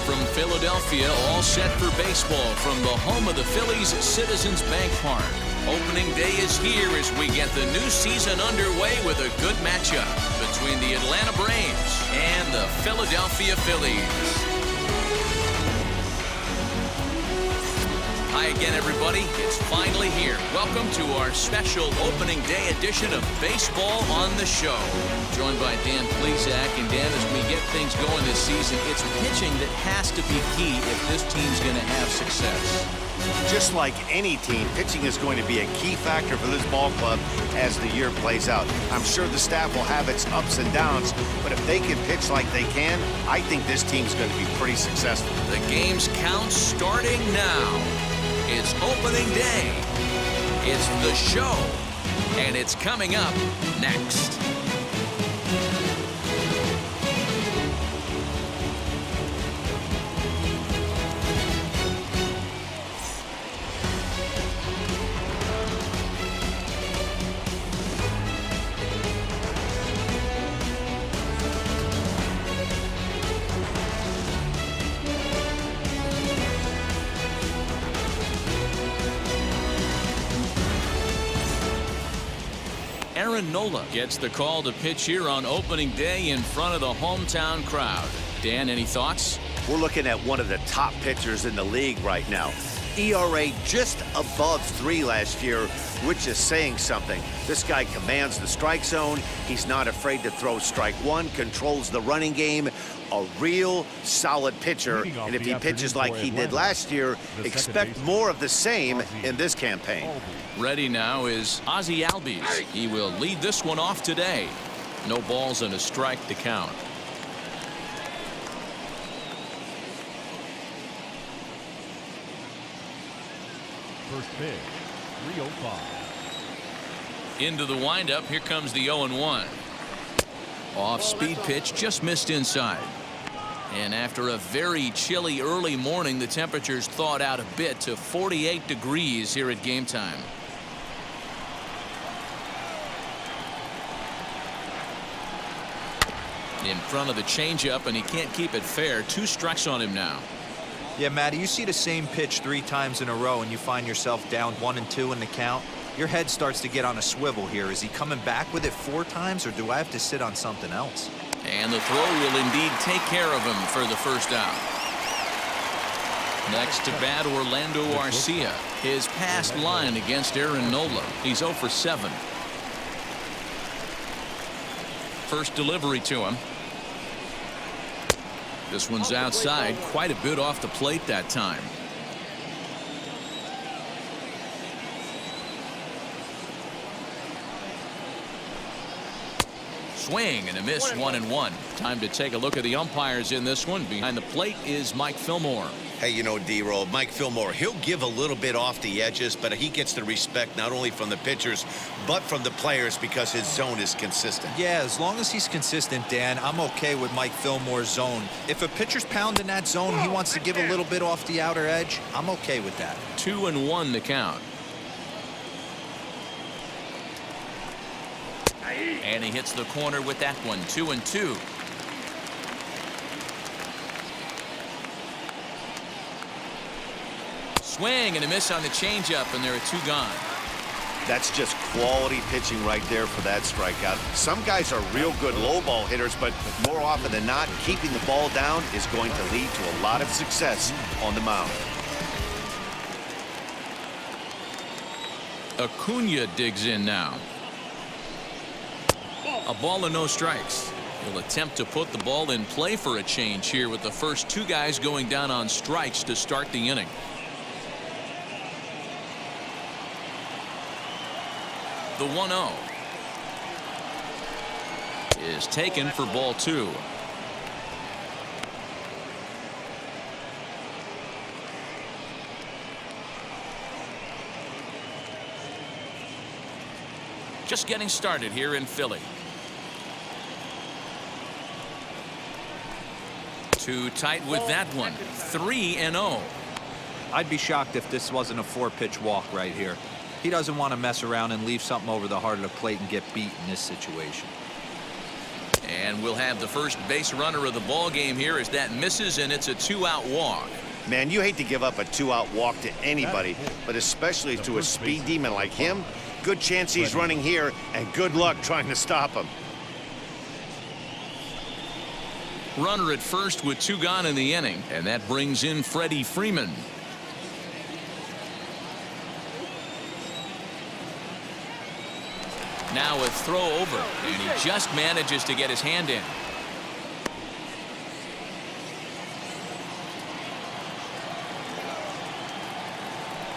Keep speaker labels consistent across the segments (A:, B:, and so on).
A: from Philadelphia, all set for baseball from the home of the Phillies, Citizens Bank Park. Opening day is here as we get the new season underway with a good matchup between the Atlanta Braves and the Philadelphia Phillies. Hi again, everybody. It's finally here. Welcome to our special opening day edition of Baseball on the Show. Joined by Dan Plesac. And Dan, as we get things going this season, it's pitching that has to be key if this team's going to have success.
B: Just like any team, pitching is going to be a key factor for this ball club as the year plays out. I'm sure the staff will have its ups and downs, but if they can pitch like they can, I think this team's going to be pretty successful.
A: The game's count starting now. It's opening day. It's the show. And it's coming up next. Aaron Nola gets the call to pitch here on opening day in front of the hometown crowd. Dan, any thoughts?
B: We're looking at one of the top pitchers in the league right now. ERA just above 3 last year, which is saying something. This guy commands the strike zone. He's not afraid to throw strike one, controls the running game. A real solid pitcher. And if he pitches like he did last year, expect more of the same in this campaign.
A: Ready now is Ozzie Albies. He will lead this one off today. No balls and a strike to count.
C: First pitch, 305.
A: Into the windup. Here comes the 0-1. Off speed pitch, just missed inside. And after a very chilly early morning, the temperatures thawed out a bit to 48 degrees here at game time. In front of the changeup, and he can't keep it fair. 2 strikes on him now.
D: Yeah, Matty, you see the same pitch 3 times in a row and you find yourself down 1-2 in the count. Your head starts to get on a swivel here. Is he coming back with it 4 times, or do I have to sit on something else?
A: And the throw will indeed take care of him for the first out. Next to bat, Orlando Arcia. His past line against Aaron Nola. He's 0 for 7. First delivery to him. This one's outside, quite a bit off the plate that time. Swing and a miss, 1-1. Time to take a look at the umpires in this one. Behind the plate is Mike Fillmore.
E: Hey, you know, D-Roll, Mike Fillmore, he'll give a little bit off the edges, but he gets the respect not only from the pitchers, but from the players because his zone is consistent.
D: Yeah, as long as he's consistent, Dan, I'm okay with Mike Fillmore's zone. If a pitcher's pounding that zone, he wants to give a little bit off the outer edge, I'm okay with that.
A: 2-1 the count. And he hits the corner with that one. 2-2. Swing and a miss on the changeup, and there are 2 gone.
B: That's just quality pitching right there for that strikeout. Some guys are real good low ball hitters, but more often than not, keeping the ball down is going to lead to a lot of success on the mound.
A: Acuna digs in now. A ball and no strikes. He'll attempt to put the ball in play for a change here with the first 2 guys going down on strikes to start the inning. The 1-0 is taken for ball 2. Just getting started here in Philly. Too tight with that one. 3-0.
D: I'd be shocked if this wasn't a 4-pitch walk right here. He doesn't want to mess around and leave something over the heart of the plate and get beat in this situation.
A: And we'll have the first base runner of the ball game here as that misses, and it's a 2-out walk.
B: Man, you hate to give up a 2-out walk to anybody, but especially to a speed demon like him. Good chance he's running here, and good luck trying to stop him.
A: Runner at first with 2 gone in the inning, and that brings in Freddie Freeman. Now a throw over, and he just manages to get his hand in.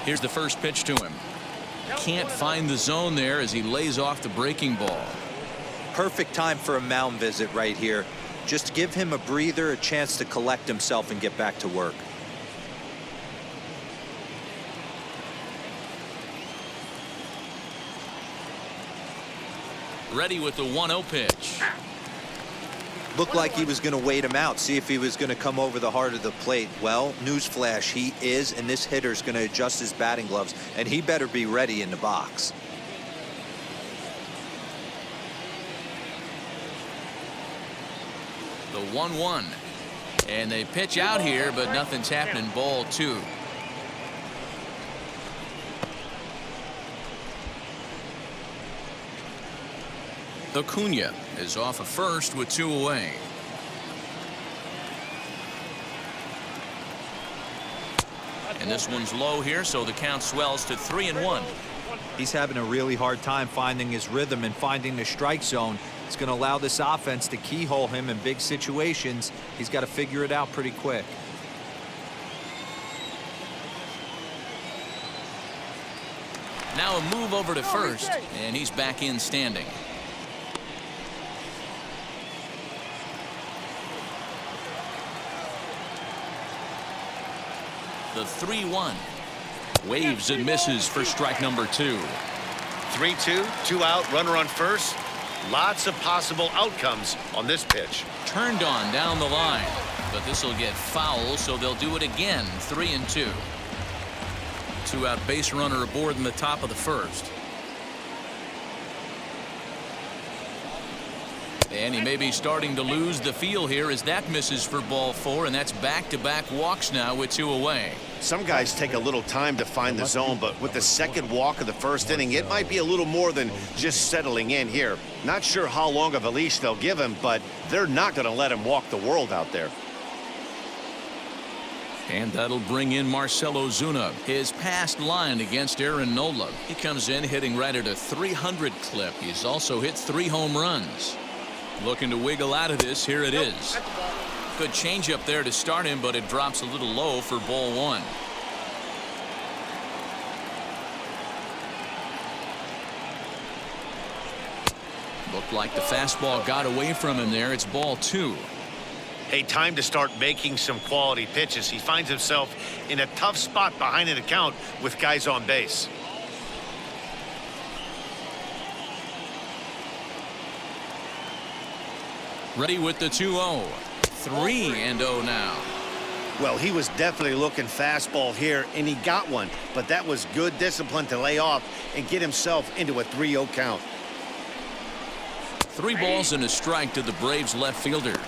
A: Here's the first pitch to him. Can't find the zone there as he lays off the breaking ball.
D: Perfect time for a mound visit right here. Just give him a breather, a chance to collect himself and get back to work.
A: Ready with the 1-0 pitch.
D: Looked like he was going to wait him out, see if he was going to come over the heart of the plate. Well, newsflash, he is, and this hitter's going to adjust his batting gloves, and he better be ready in the box.
A: The 1-1. And they pitch out here, but nothing's happening. Ball 2. Acuna is off of first with 2 away. And this one's low here, so the count swells to 3-1.
D: He's having a really hard time finding his rhythm and finding the strike zone. It's going to allow this offense to keyhole him in big situations. He's got to figure it out pretty quick.
A: Now a move over to first, and he's back in standing. The 3-1. Waves and misses for strike number 2.
E: 3-2, 2 out, runner on first. Lots of possible outcomes on this pitch.
A: Turned on down the line, but this will get foul, so they'll do it again. 3-2. 2-out base runner aboard in the top of the first. And he may be starting to lose the feel here as that misses for ball 4, and that's back-to-back walks now with 2 away.
B: Some guys take a little time to find the zone, but with the second walk of the first inning, it might be a little more than just settling in here. Not sure how long of a leash they'll give him, but they're not going to let him walk the world out there.
A: And that'll bring in Marcell Ozuna, his past line against Aaron Nola. He comes in hitting right at a 300 clip. He's also hit 3 home runs. Looking to wiggle out of this. Here it is. Good changeup there to start him, but it drops a little low for ball 1. Looked like the fastball got away from him there. It's ball 2.
E: Hey, time to start making some quality pitches. He finds himself in a tough spot behind an account with guys on base.
A: Ready with the 2-0. 3-0 now.
B: Well, he was definitely looking fastball here, and he got one, but that was good discipline to lay off and get himself into a 3-0 count.
A: 3 balls and a strike to the Braves left fielder.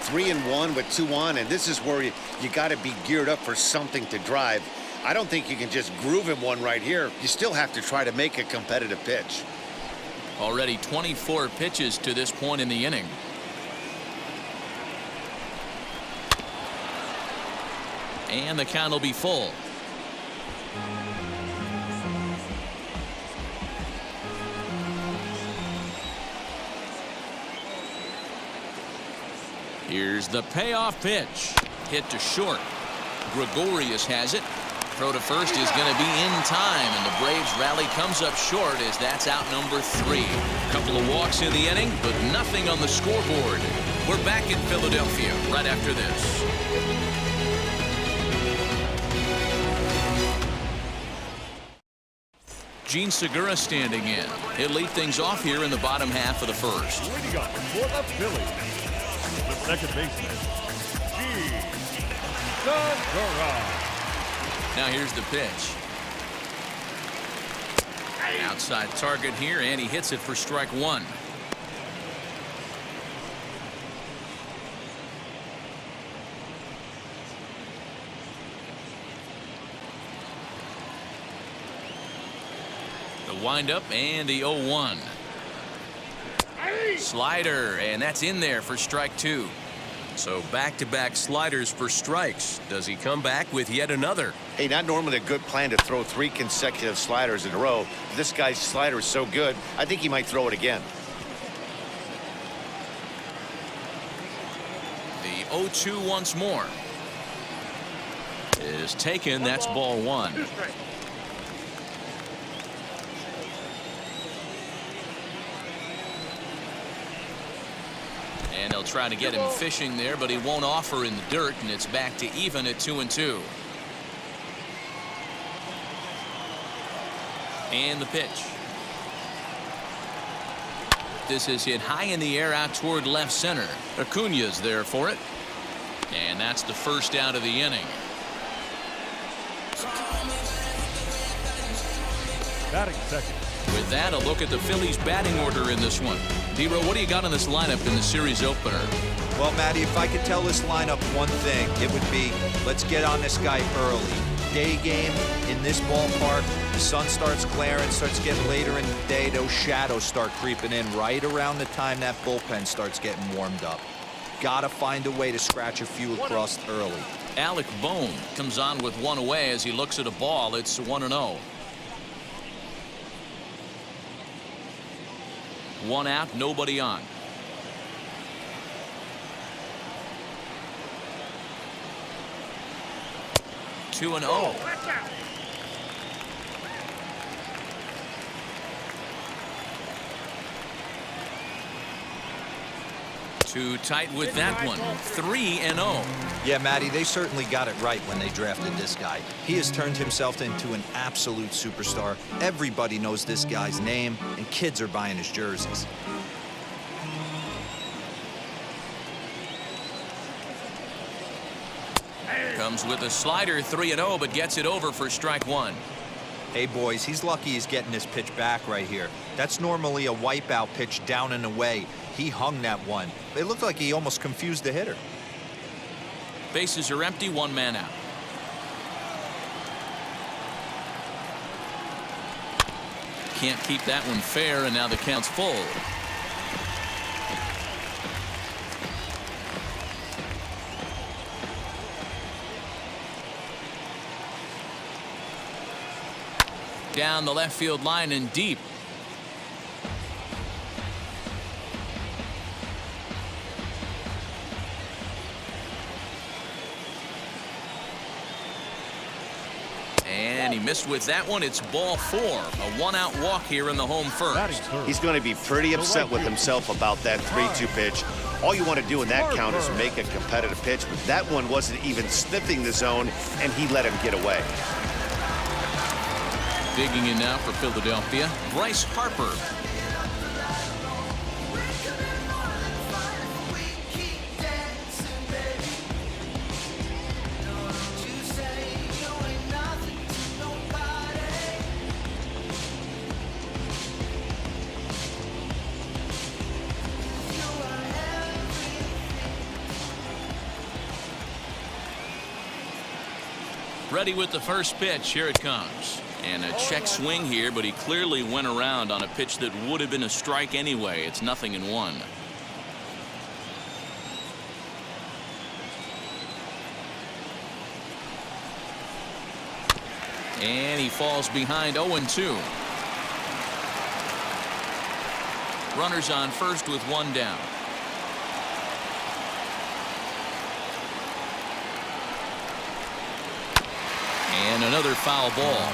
B: 3-1 with 2 on, and this is where you got to be geared up for something to drive. I don't think you can just groove him one right here. You still have to try to make a competitive pitch.
A: Already 24 pitches to this point in the inning. And the count will be full. Here's the payoff pitch. Hit to short. Gregorius has it. Throw to first is going to be in time, and the Braves rally comes up short as that's out number 3. Couple of walks in the inning, but nothing on the scoreboard. We're back in Philadelphia right after this. Gene Segura standing in. He'll lead things off here in the bottom half of the first.
C: Leading up for the Phillies, the second baseman, Gene Segura.
A: Now here's the pitch. Outside target here, and he hits it for strike 1. The windup and the 0-1. Slider, and that's in there for strike 2. So back-to-back sliders for strikes. Does he come back with yet another?
B: Hey, not normally a good plan to throw 3 consecutive sliders in a row. This guy's slider is so good, I think he might throw it again.
A: The 0-2 once more. Is taken. That's ball 1. And they'll try to get him fishing there, but he won't offer in the dirt, and it's back to even at 2-2. And the pitch. This is hit high in the air out toward left center. Acuna's there for it. And that's the first out of the inning.
C: Batting second.
A: With that, a look at the Phillies batting order in this one. D-Row, what do you got on this lineup in the series opener?
D: Well, Matty, if I could tell this lineup one thing, it would be let's get on this guy early. Day game in this ballpark, the sun starts glaring, starts getting later in the day, those shadows start creeping in right around the time that bullpen starts getting warmed up. Gotta find a way to scratch a few across early.
A: Alec Bohm comes on with one away as he looks at a ball. It's 1-0. 1 out, nobody on. Two and 0. Too tight with that one. 3-0.
D: Yeah, Matty, they certainly got it right when they drafted this guy. He has turned himself into an absolute superstar. Everybody knows this guy's name, and kids are buying his jerseys.
A: Comes with a slider, 3-0, but gets it over for strike 1.
D: Hey, boys, he's lucky he's getting this pitch back right here. That's normally a wipeout pitch down and away. He hung that one. It looked like he almost confused the hitter.
A: Bases are empty, 1 man out. Can't keep that one fair, and now the count's full. Down the left field line and deep. And he missed with that one. It's ball 4. A 1-out walk here in the home first.
B: He's going to be pretty upset with himself about that 3-2 pitch. All you want to do in that count is make a competitive pitch, but that one wasn't even sniffing the zone, and he let him get away.
A: Digging in now for Philadelphia, Bryce Harper. Ready with the first pitch. Here it comes. And a check swing here, but he clearly went around on a pitch that would have been a strike anyway. It's 0-1. And he falls behind 0-2. Runners on first with 1 down. And another foul ball.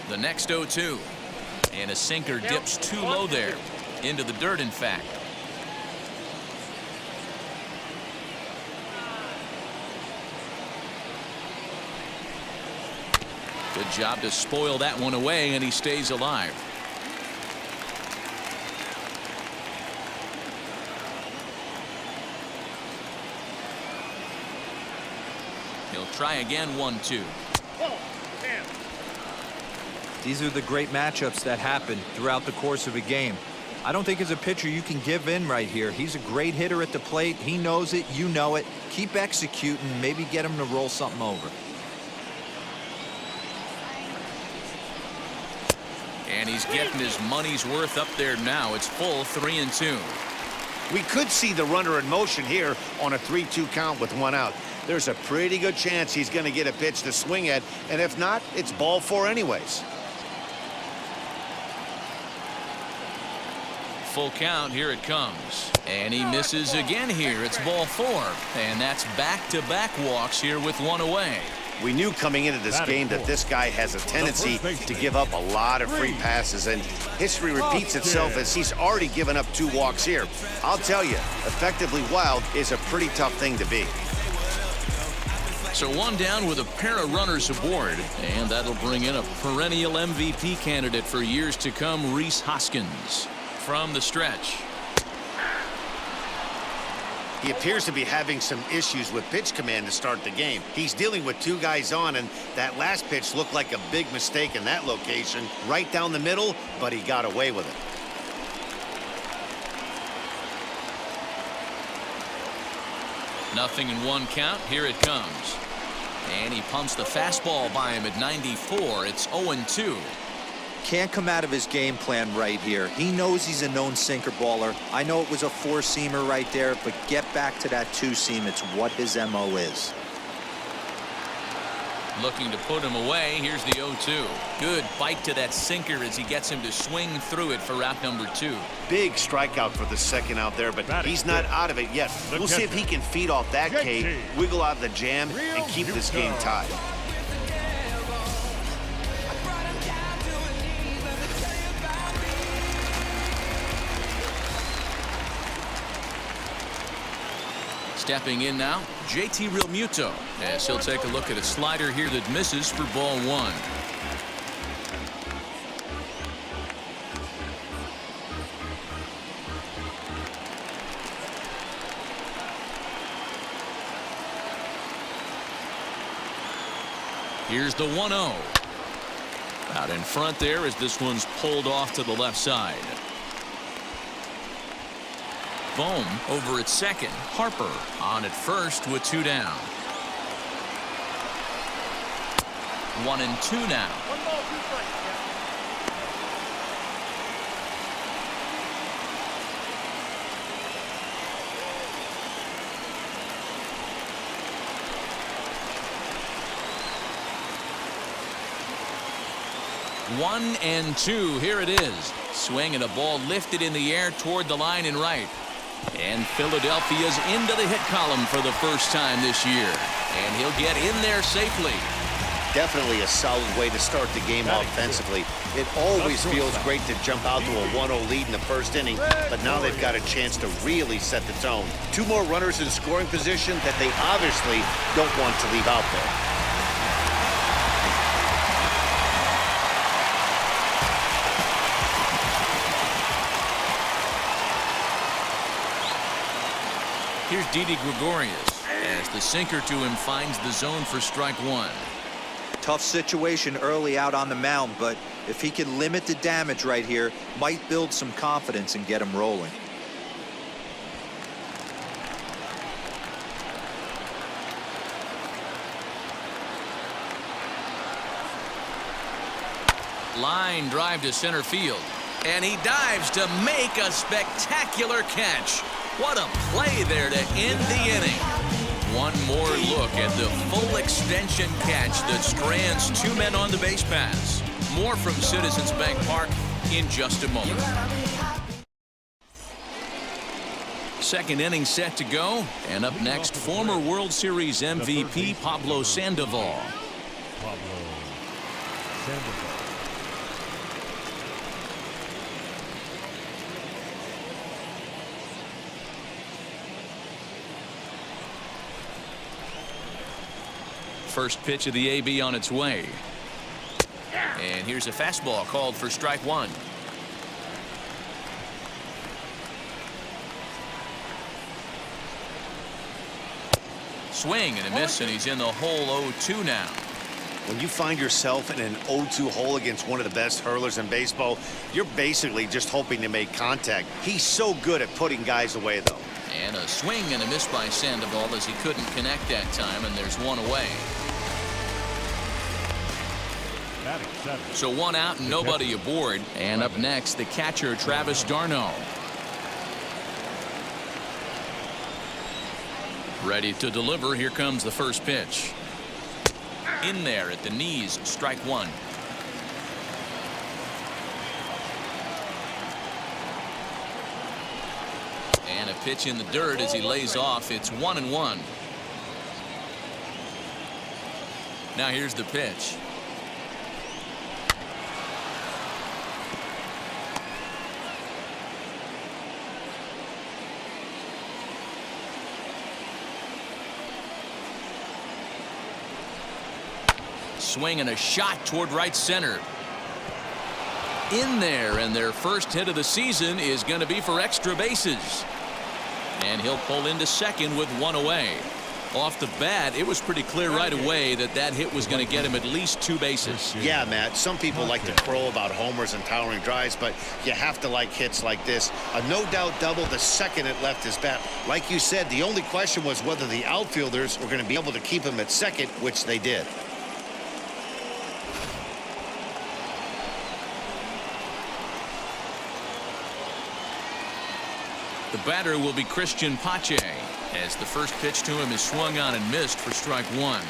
A: The next 0-2. And a sinker dips too low there. Into the dirt, in fact. Good job to spoil that one away, and he stays alive. He'll try again, 1-2.
D: These are the great matchups that happen throughout the course of a game. I don't think as a pitcher you can give in right here. He's a great hitter at the plate. He knows it. You know it. Keep executing. Maybe get him to roll something over.
A: And he's getting his money's worth up there now. It's full 3-2.
B: We could see the runner in motion here on a 3-2 count with 1 out. There's a pretty good chance he's going to get a pitch to swing at, and if not, it's ball 4 anyways.
A: Full count, here it comes. And he misses again here. It's ball 4. And that's back-to-back walks here with 1 away.
B: We knew coming into this game that this guy has a tendency to give up a lot of free passes, and history repeats itself as he's already given up 2 walks here. I'll tell you, effectively wild is a pretty tough thing to be.
A: So 1 down with a pair of runners aboard, and that'll bring in a perennial MVP candidate for years to come, Rhys Hoskins. From the stretch.
B: He appears to be having some issues with pitch command to start the game. He's dealing with 2 guys on, and that last pitch looked like a big mistake in that location, right down the middle, but he got away with it.
A: Nothing in 1 count. Here it comes. And he pumps the fastball by him at 94. It's 0-2.
D: Can't come out of his game plan right here. He knows he's a known sinker baller. I know it was a 4-seamer right there, but get back to that 2-seam. It's what his MO is.
A: Looking to put him away. Here's the 0-2. Good bite to that sinker as he gets him to swing through it for out number 2.
B: Big strikeout for the second out there, but he's not out of it yet. We'll see if he can feed off that K, wiggle out of the jam, and keep this game tied.
A: Stepping in now, JT Realmuto, as he'll take a look at a slider here that misses for ball 1. Here's the 1-0. Out in front there as this one's pulled off to the left side. Bohm over at second. Harper on at first with 2 down. 1-2 now.
C: 1 ball, 2 strikes.
A: One and 2. Here it is. Swing and a ball lifted in the air toward the line and right. And Philadelphia's into the hit column for the first time this year. And he'll get in there safely.
B: Definitely a solid way to start the game offensively. It always feels great to jump out to a 1-0 lead in the first inning, but now they've got a chance to really set the tone. 2 more runners in scoring position that they obviously don't want to leave out there.
A: Here's Didi Gregorius as the sinker to him finds the zone for strike 1.
D: Tough situation early out on the mound, but if he can limit the damage right here, might build some confidence and get him rolling.
A: Line drive to center field. And he dives to make a spectacular catch. What a play there to end the inning. One more look at the full extension catch that strands 2 men on the base paths. More from Citizens Bank Park in just a moment. Second inning set to go. And up next, former World Series MVP Pablo Sandoval.
C: Pablo Sandoval.
A: First pitch of the AB on its way. And here's a fastball called for strike 1. Swing and a miss, and he's in the hole 0-2 now.
B: When you find yourself in an 0-2 hole against one of the best hurlers in baseball, you're basically just hoping to make contact. He's so good at putting guys away, though.
A: And a swing and a miss by Sandoval as he couldn't connect that time, and there's one away. So one out and nobody aboard. And up next, the catcher, Travis d'Arnaud. Ready to deliver. Here comes the first pitch. In there at the knees, strike one. And a pitch in the dirt as he lays off. It's 1-1. Now here's the pitch. Swing and a shot toward right center. In there, and their first hit of the season is going to be for extra bases. And he'll pull into second with one away. Off the bat, it was pretty clear right away that that hit was going to get him at least 2 bases.
B: Yeah, Matt, some people like to crow about homers and towering drives, but you have to like hits like this. A no-doubt double the second it left his bat. Like you said, the only question was whether the outfielders were going to be able to keep him at second, which they did.
A: The batter will be Christian Pache, as the first pitch to him is swung on and missed for strike one.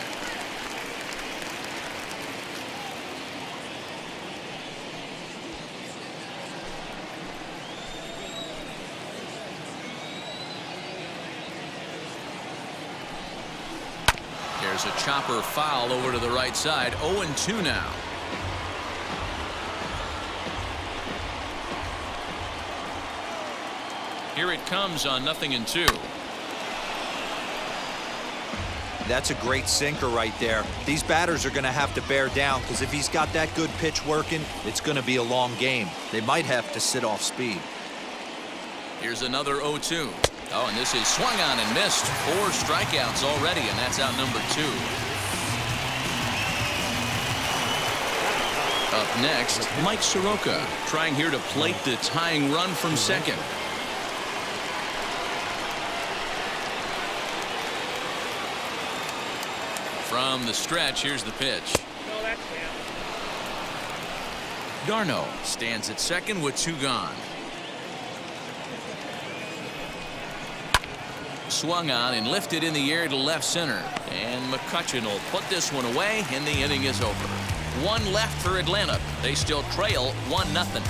A: There's a chopper foul over to the right side. 0-2 now. Here it comes on 0-2.
D: That's a great sinker right there. These batters are going to have to bear down, because if he's got that good pitch working, it's going to be a long game. They might have to sit off speed.
A: Here's another 0-2. Oh, and this is swung on and missed. 4 strikeouts already, and that's out number 2. Up next, Mike Soroka, trying here to plate the tying run from second. From the stretch, here's the pitch. d'Arnaud stands at second with 2 gone. Swung on and lifted in the air to left center. And McCutchen will put this one away, and the inning is over. 1 left for Atlanta. They still trail 1-0.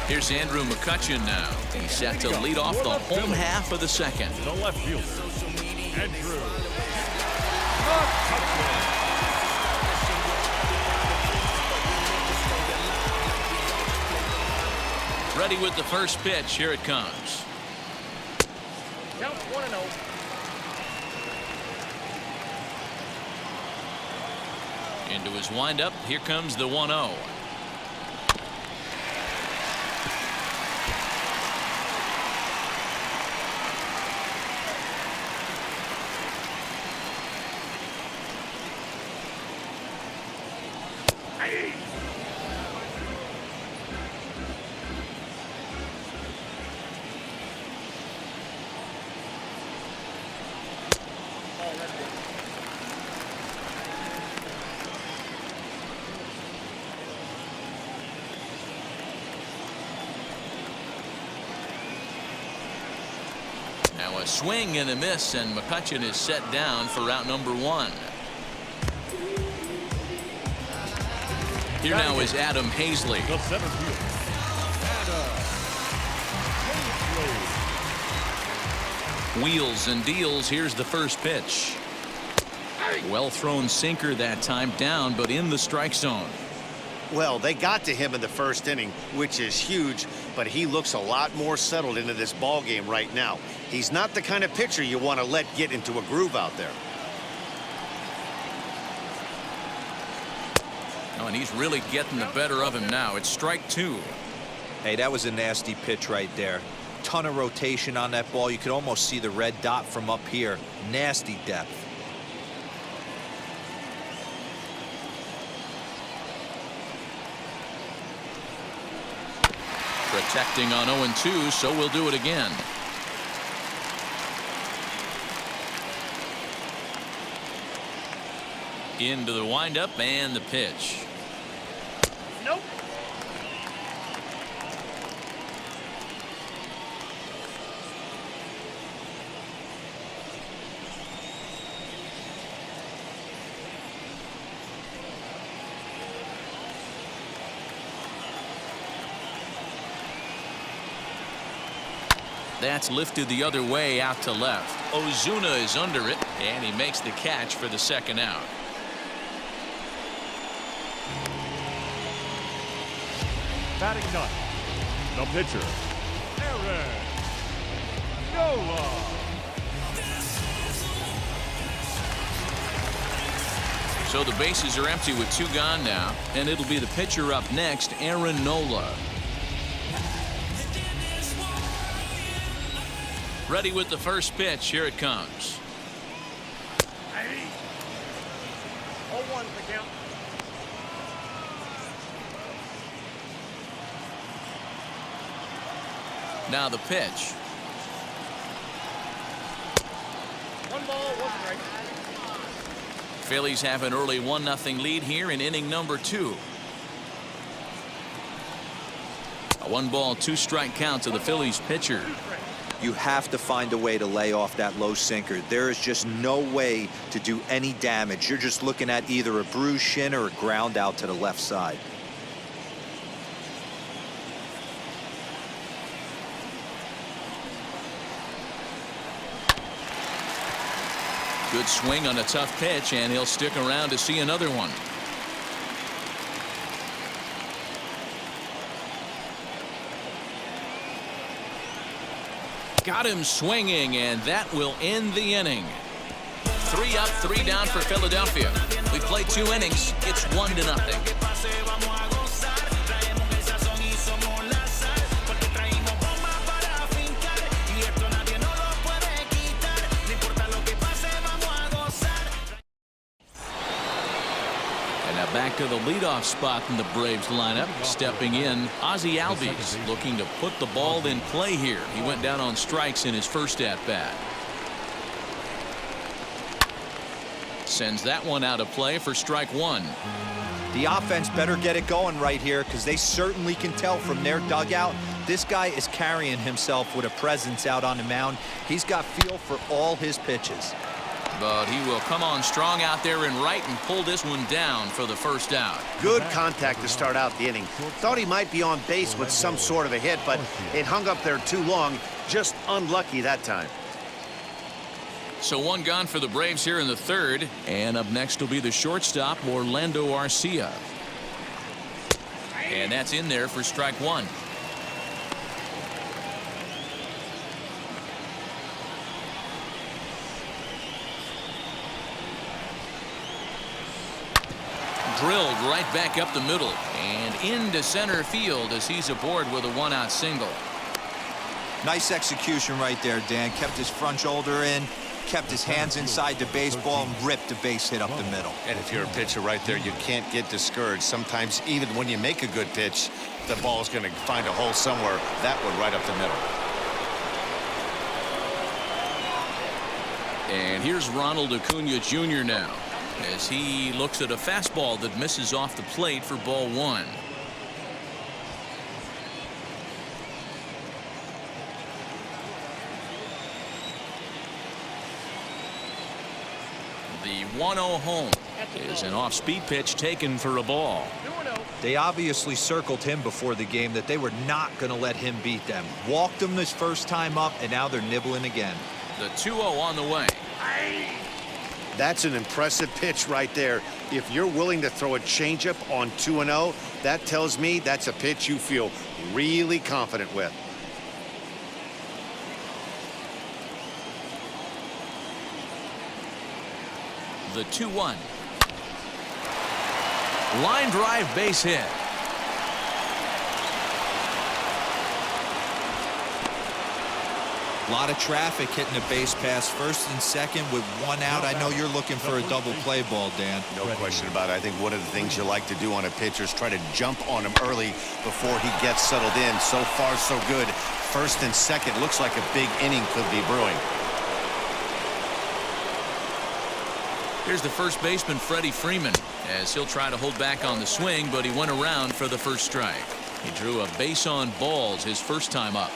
A: Here's Andrew McCutchen now. He's set to lead off the home half of the second.
C: The left fielder, Andrew McCutchen.
A: Ready with the first pitch. Here it comes.
F: Count 1-0.
A: Into his windup. Here comes the 1-0. Now a swing and a miss, and McCutchen is set down for route number 1. Here now is Adam Hazley.
C: The center fielder, Adam Hazley.
A: Wheels and deals. Here's the first pitch. Well thrown sinker that time, down but in the strike zone.
B: Well, they got to him in the first inning, which is huge, but he looks a lot more settled into this ball game right now. He's not the kind of pitcher you want to let get into a groove out there.
A: Oh, and he's really getting the better of him now. It's strike 2.
D: Hey, that was a nasty pitch right there. ton of rotation on that ball. You could almost see the red dot from up here. Nasty depth.
A: Protecting on 0-2, so we'll do it again. Into the windup and the pitch.
F: Nope.
A: That's lifted the other way out to left. Ozuna is under it, and he makes the catch for the second out.
C: Batting ninth, the pitcher, Aaron Nola.
A: So the bases are empty with 2 gone now, and it'll be the pitcher up next, Aaron Nola. Ready with the first pitch. Here it comes.
F: 0-1 the count.
A: Now the pitch.
F: 1 ball, 1 strike.
A: Phillies have an early 1-0 lead here in inning number 2. A 1-ball, 2-strike count to the Phillies pitcher.
D: You have to find a way to lay off that low sinker. There is just no way to do any damage. You're just looking at either a bruised shin or a ground out to the left side.
A: Good swing on a tough pitch, and he'll stick around to see another one. Got him swinging, and that will end the inning. 3 up, 3 down for Philadelphia. We played 2 innings. It's 1-0. Back to the leadoff spot in the Braves lineup. Stepping in, Ozzie Albies, looking to put the ball in play here. He went down on strikes in his first at-bat. Sends that one out of play for strike 1.
D: The offense better get it going right here, because they certainly can tell from their dugout this guy is carrying himself with a presence out on the mound. He's got feel for all his pitches.
A: But he will come on strong out there in right and pull this one down for the first out.
B: Good contact to start out the inning. Thought he might be on base with some sort of a hit, but it hung up there too long. Just unlucky that time.
A: So 1 gone for the Braves here in the 3rd. And up next will be the shortstop, Orlando Arcia. And that's in there for strike 1. Drilled right back up the middle and into center field as he's aboard with a 1-out single.
D: Nice execution right there, Dan. Kept his front shoulder in, kept his hands inside the baseball, and ripped a base hit up the middle.
E: And if you're a pitcher right there, you can't get discouraged. Sometimes even when you make a good pitch, the ball's going to find a hole somewhere. That one right up the middle.
A: And here's Ronald Acuna Jr. now, as he looks at a fastball that misses off the plate for ball 1. The 1-0 home is an off-speed pitch taken for a ball.
D: They obviously circled him before the game that they were not going to let him beat them. Walked him this first time up, and now they're nibbling again.
A: The 2-0 on the way.
B: That's an impressive pitch right there. If you're willing to throw a changeup on 2-0, that tells me that's a pitch you feel really confident with.
A: The 2-1. Line drive base hit.
D: A lot of traffic hitting the base pass first and second with one out. I know you're looking for a double play ball, Dan.
E: No question about it. I think one of the things you like to do on a pitcher is try to jump on him early before he gets settled in. So far, so good. First and second looks like a big inning could be brewing.
A: Here's the first baseman, Freddie Freeman, as he'll try to hold back on the swing, but he went around for the first strike. He drew a base on balls his first time up.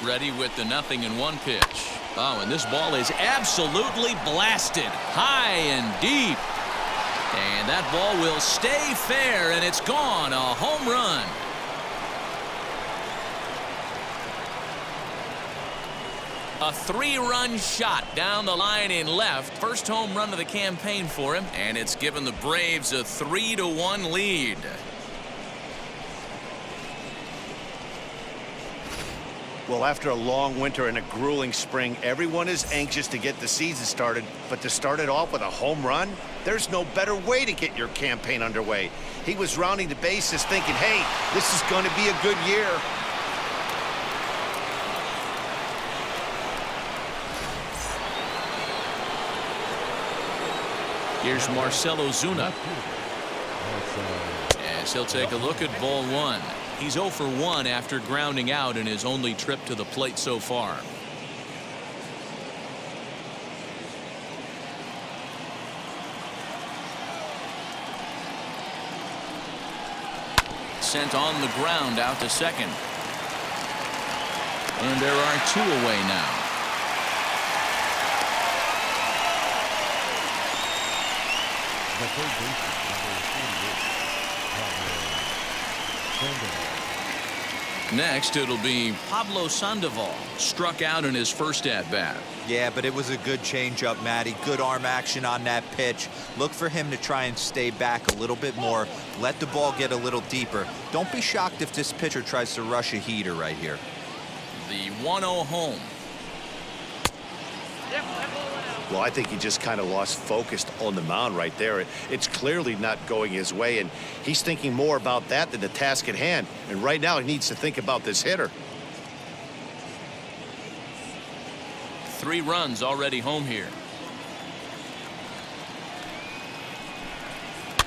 A: Ready with the 0-1 pitch. Oh, and this ball is absolutely blasted high and deep. And that ball will stay fair, and it's gone. A home run. A 3-run shot down the line in left. First home run of the campaign for him, and it's given the Braves a 3-1 lead.
B: Well, after a long winter and a grueling spring, everyone is anxious to get the season started, but to start it off with a home run, there's no better way to get your campaign underway. He was rounding the bases thinking, hey, this is going to be a good year.
A: Here's Marcell Ozuna, as he'll take a look at ball one. He's 0 for 1 after grounding out in his only trip to the plate so far. Sent on the ground out to second. And there are 2 away now.
C: The third baseman,
A: Next, it'll be Pablo Sandoval. Struck out in his first at-bat.
D: Yeah, but it was a good changeup, Matty. Good arm action on that pitch. Look for him to try and stay back a little bit more. Let the ball get a little deeper. Don't be shocked if this pitcher tries to rush a heater right here.
A: The 1-0 home.
B: Well, I think he just kind of lost focus on the mound right there. It's clearly not going his way, and he's thinking more about that than the task at hand. And right now, he needs to think about this hitter.
A: 3 runs already home here.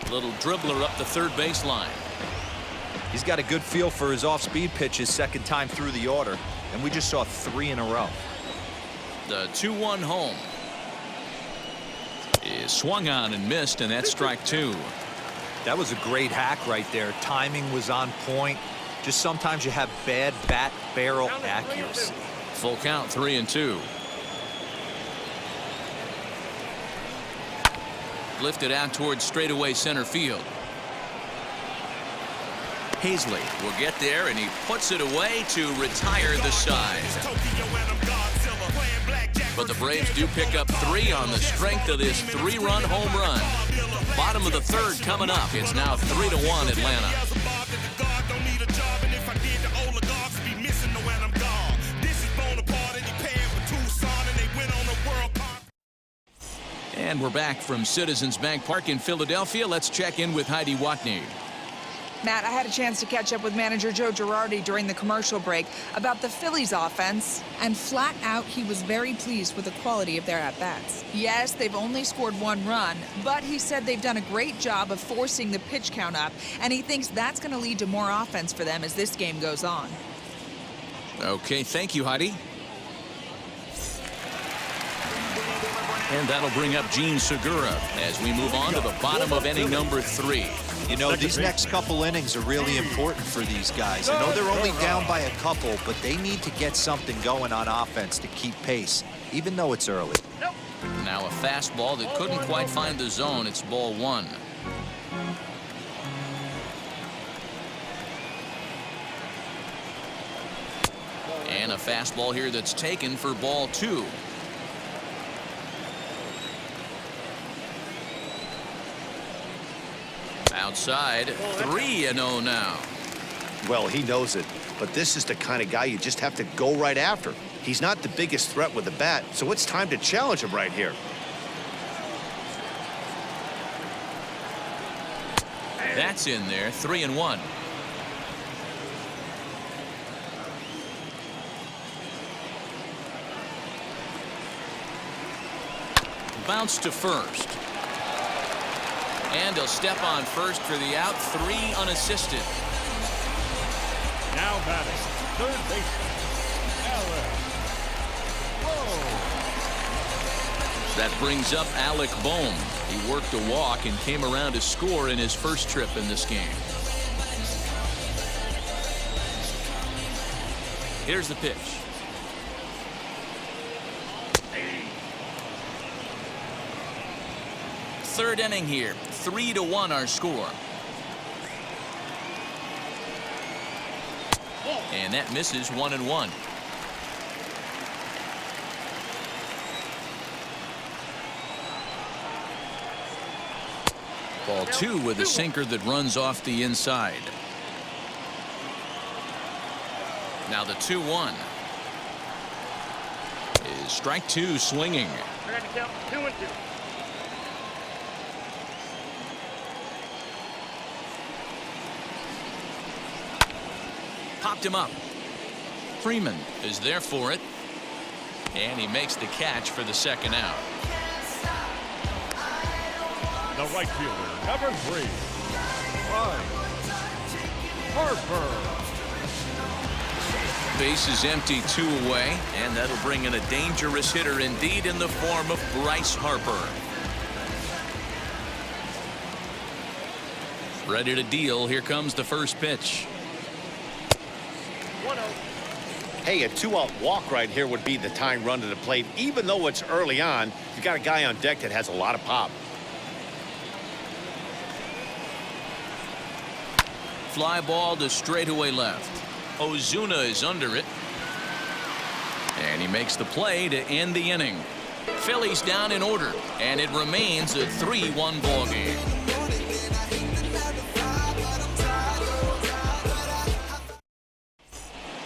A: Little dribbler up the third baseline.
D: He's got a good feel for his off-speed pitches second time through the order, and we just saw 3 in a row.
A: The 2-1 home is swung on and missed, and that's strike 2.
D: That was a great hack right there. Timing was on point. Just sometimes you have bad bat barrel accuracy.
A: Full count, 3-2. Lifted out towards straightaway center field. Hazley will get there, and he puts it away to retire the side. But the Braves do pick up 3 on the strength of this 3-run home run. Bottom of the third coming up. It's now 3-1 Atlanta. And we're back from Citizens Bank Park in Philadelphia. Let's check in with Heidi Watney.
G: Matt, I had a chance to catch up with manager Joe Girardi during the commercial break about the Phillies offense, and flat out he was very pleased with the quality of their at-bats. Yes, they've only scored 1 run, but he said they've done a great job of forcing the pitch count up, and he thinks that's going to lead to more offense for them as this game goes on.
A: Okay, thank you, Heidi. And that'll bring up Gene Segura as we move on to the bottom of inning number 3.
D: You know, these next couple innings are really important for these guys. I know they're only down by a couple, but they need to get something going on offense to keep pace, even though it's early.
A: Now a fastball that couldn't quite find the zone. It's ball 1. And a fastball here that's taken for ball 2. Outside, 3-0 now.
B: Well, he knows it, but this is the kind of guy you just have to go right after. He's not the biggest threat with the bat, so it's time to challenge him right here.
A: That's in there, 3-1. Bounce to first. And he'll step on first for the out, 3 unassisted.
C: Now batting, third baseman, Alec.
A: That brings up Alec Bohm. He worked a walk and came around to score in his first trip in this game. Here's the pitch. Third inning here, 3-1 our score. And that misses, 1-1. Ball 2 with a sinker that runs off the inside. Now the 2-1 is strike 2 swinging.
F: We're going to count 2-2.
A: Popped him up. Freeman is there for it. And he makes the catch for the second out.
C: The right fielder, number 3, Bryce Harper.
A: Base is empty, 2 away, and that'll bring in a dangerous hitter indeed in the form of Bryce Harper. Ready to deal. Here comes the first pitch.
F: 1-0.
B: Hey, a 2-out walk right here would be the tying run to the plate. Even though it's early on, you got a guy on deck that has a lot of pop.
A: Fly ball to straightaway left. Ozuna is under it. And he makes the play to end the inning. Phillies down in order, and it remains a 3-1 ball game.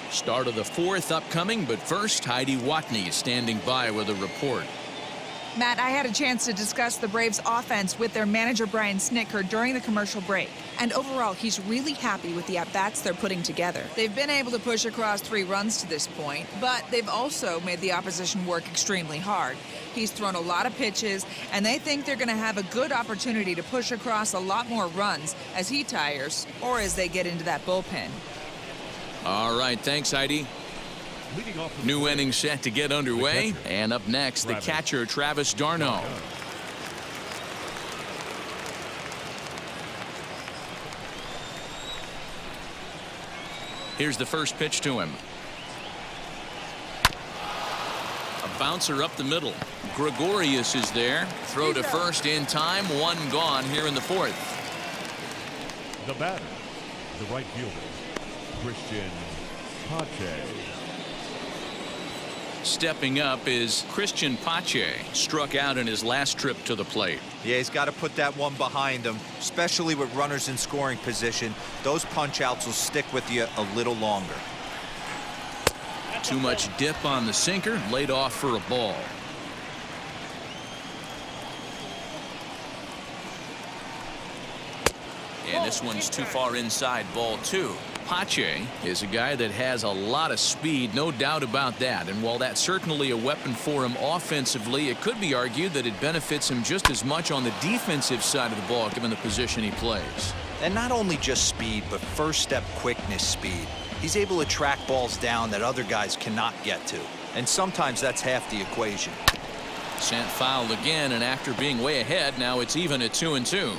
A: Start of the 4th upcoming, but first, Heidi Watney is standing by with a report.
G: Matt, I had a chance to discuss the Braves' offense with their manager, Brian Snitker, during the commercial break. And overall, he's really happy with the at-bats they're putting together. They've been able to push across 3 runs to this point, but they've also made the opposition work extremely hard. He's thrown a lot of pitches, and they think they're going to have a good opportunity to push across a lot more runs as he tires or as they get into that bullpen.
A: All right, thanks, Heidi. New inning set to get underway. And up next, the catcher, Travis d'Arnaud. Here's the first pitch to him. A bouncer up the middle. Gregorius is there. Throw to first in time. 1 gone here in the 4th.
C: The batter, the right fielder, Christian Pache.
A: Stepping up is Christian Pache. Struck out in his last trip to the plate.
D: Yeah, he's got to put that one behind him, especially with runners in scoring position. Those punch outs will stick with you a little longer.
A: Too much dip on the sinker, laid off for a ball. And this one's too far inside, ball 2. Pache is a guy that has a lot of speed, no doubt about that. And while that's certainly a weapon for him offensively, it could be argued that it benefits him just as much on the defensive side of the ball, given the position he plays.
D: And not only just speed, but first step quickness speed. He's able to track balls down that other guys cannot get to. And sometimes that's half the equation.
A: Sent foul again, and after being way ahead, now it's even at 2-2.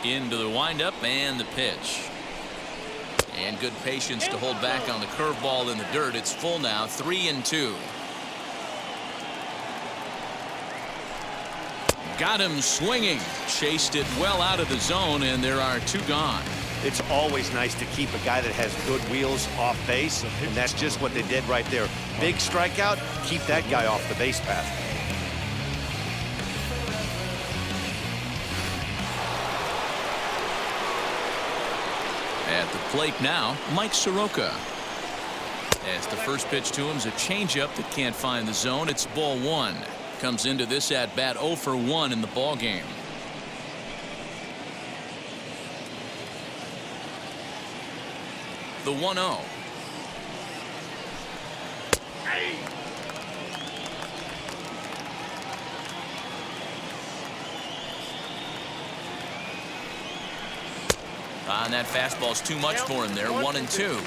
A: Into the windup and the pitch. And good patience to hold back on the curveball in the dirt. It's full now, 3-2. Got him swinging. Chased it well out of the zone, and there are 2 gone.
B: It's always nice to keep a guy that has good wheels off base, and that's just what they did right there. Big strikeout, keep that guy off the base path.
A: At the plate now, Mike Soroka. As the first pitch to him is a changeup that can't find the zone. It's ball 1. comes into this at bat 0 for 1 in the ball game. The 1-0. And that fastball's too much for him there. 1-2.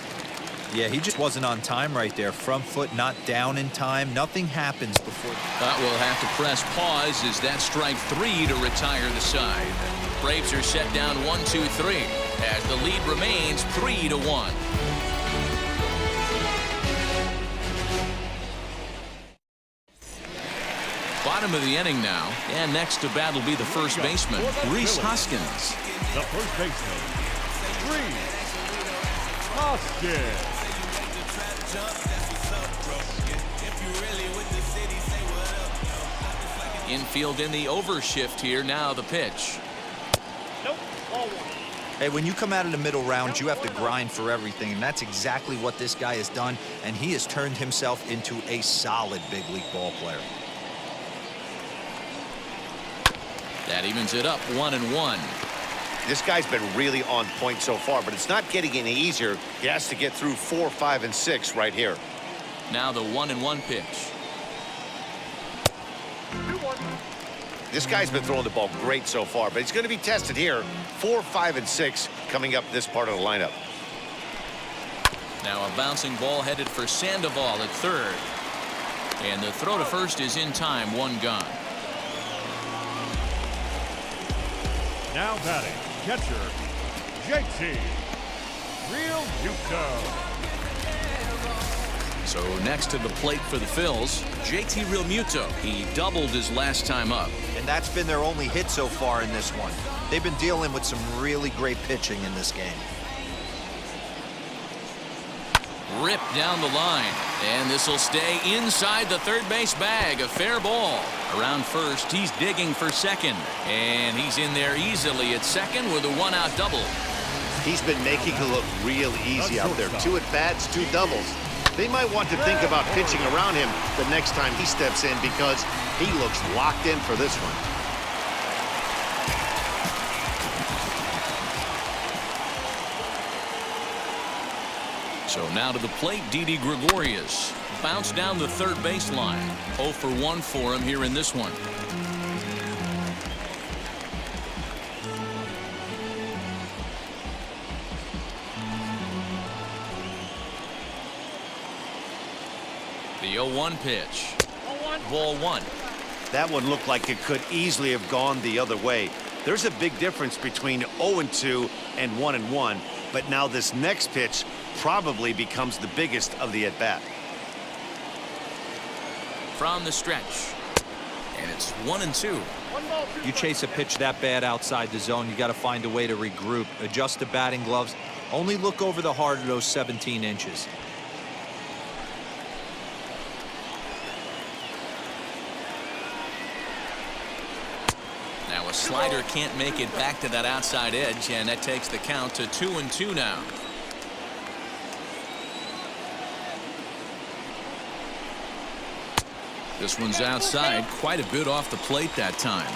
D: Yeah, he just wasn't on time right there. Front foot not down in time. Nothing happens before.
A: But we'll have to press pause as that strike 3 to retire the side. Braves are set down 1-2-3 as the lead remains 3-1. Bottom of the inning now, and next to bat will be the first baseman, Rhys Hoskins.
C: The first baseman, Rhys Hoskins.
A: Infield in the overshift here. Now the pitch.
F: Nope. Ball 1.
D: Hey, when you come out of the middle round, you have to grind for everything, and that's exactly what this guy has done, and he has turned himself into a solid big league ball player.
A: That evens it up 1-1.
B: This guy's been really on point so far, but it's not getting any easier. He has to get through 4, 5, and 6 right here.
A: Now the 1-1 pitch.
F: 2-1.
B: This guy's been throwing the ball great so far, but he's going to be tested here. 4, 5, and 6 coming up this part of the lineup.
A: Now a bouncing ball headed for Sandoval at third. And the throw to first is in time. 1 gone.
C: Now batting, catcher, JT Realmuto.
A: So next to the plate for the Phils, JT Realmuto. He doubled his last time up.
D: And that's been their only hit so far in this one. They've been dealing with some really great pitching in this game.
A: Ripped down the line, and this will stay inside the third base bag. A fair ball. Around first, he's digging for second, and he's in there easily at second with a 1-out double.
B: He's been making it look real easy out there. 2 at-bats, 2 doubles. They might want to think about pitching around him the next time he steps in because he looks locked in for this one.
A: So now to the plate, Didi Gregorius. Bounce down the third baseline. 0 for 1 for him here in this one. The 0-1 pitch. Ball 1.
B: That one looked like it could easily have gone the other way. There's a big difference between 0-2 and 1-1, but now this next pitch probably becomes the biggest of the at-bat.
A: From the stretch. And it's 1-2.
D: You chase a pitch that bad outside the zone, you got to find a way to regroup, adjust the batting gloves, only look over the heart of those 17 inches.
A: Now a slider can't make it back to that outside edge, and that takes the count to 2-2 now. This one's outside, quite a bit off the plate that time.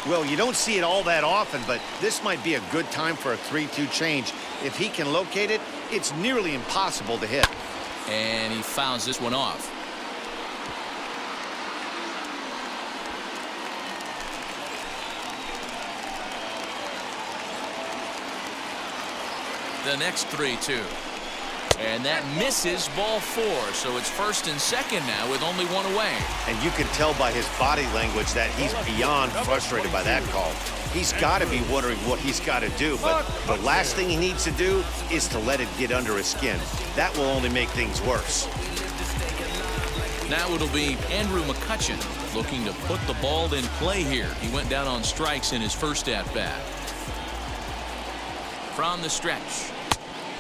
B: Well, you don't see it all that often, but this might be a good time for a 3-2 change. If he can locate it, it's nearly impossible to hit.
A: And he fouls this one off. The next 3-2. And that misses ball 4, so it's first and second now with only 1 away.
B: And you can tell by his body language that he's beyond frustrated by that call. He's got to be wondering what he's got to do, but the last thing he needs to do is to let it get under his skin. That will only make things worse.
A: Now it'll be Andrew McCutchen looking to put the ball in play here. He went down on strikes in his first at-bat. From the stretch.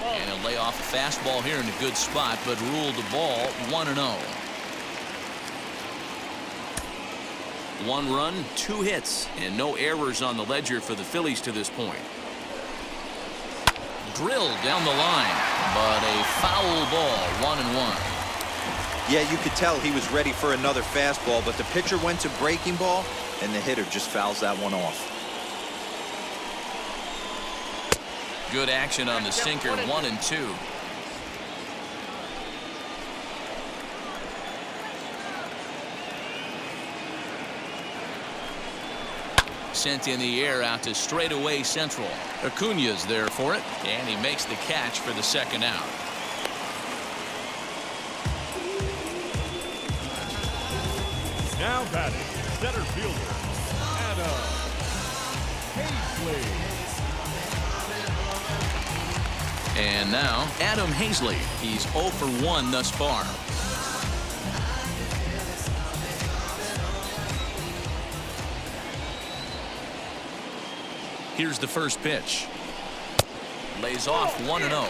A: And he'll lay off a fastball here in a good spot, but ruled the ball 1-0. 1 run, 2 hits, and no errors on the ledger for the Phillies to this point. Drilled down the line, but a foul ball. 1-1.
D: Yeah, you could tell he was ready for another fastball, but the pitcher went to breaking ball, and the hitter just fouls that one off.
A: Good action on the sinker, 1-2. Sent in the air out to straightaway central. Acuña's there for it, and he makes the catch for the second out.
C: Now batting, center fielder, Adam Hazley.
A: And now, Adam Hazley. He's 0 for 1 thus far. Here's the first pitch. Lays off 1-0.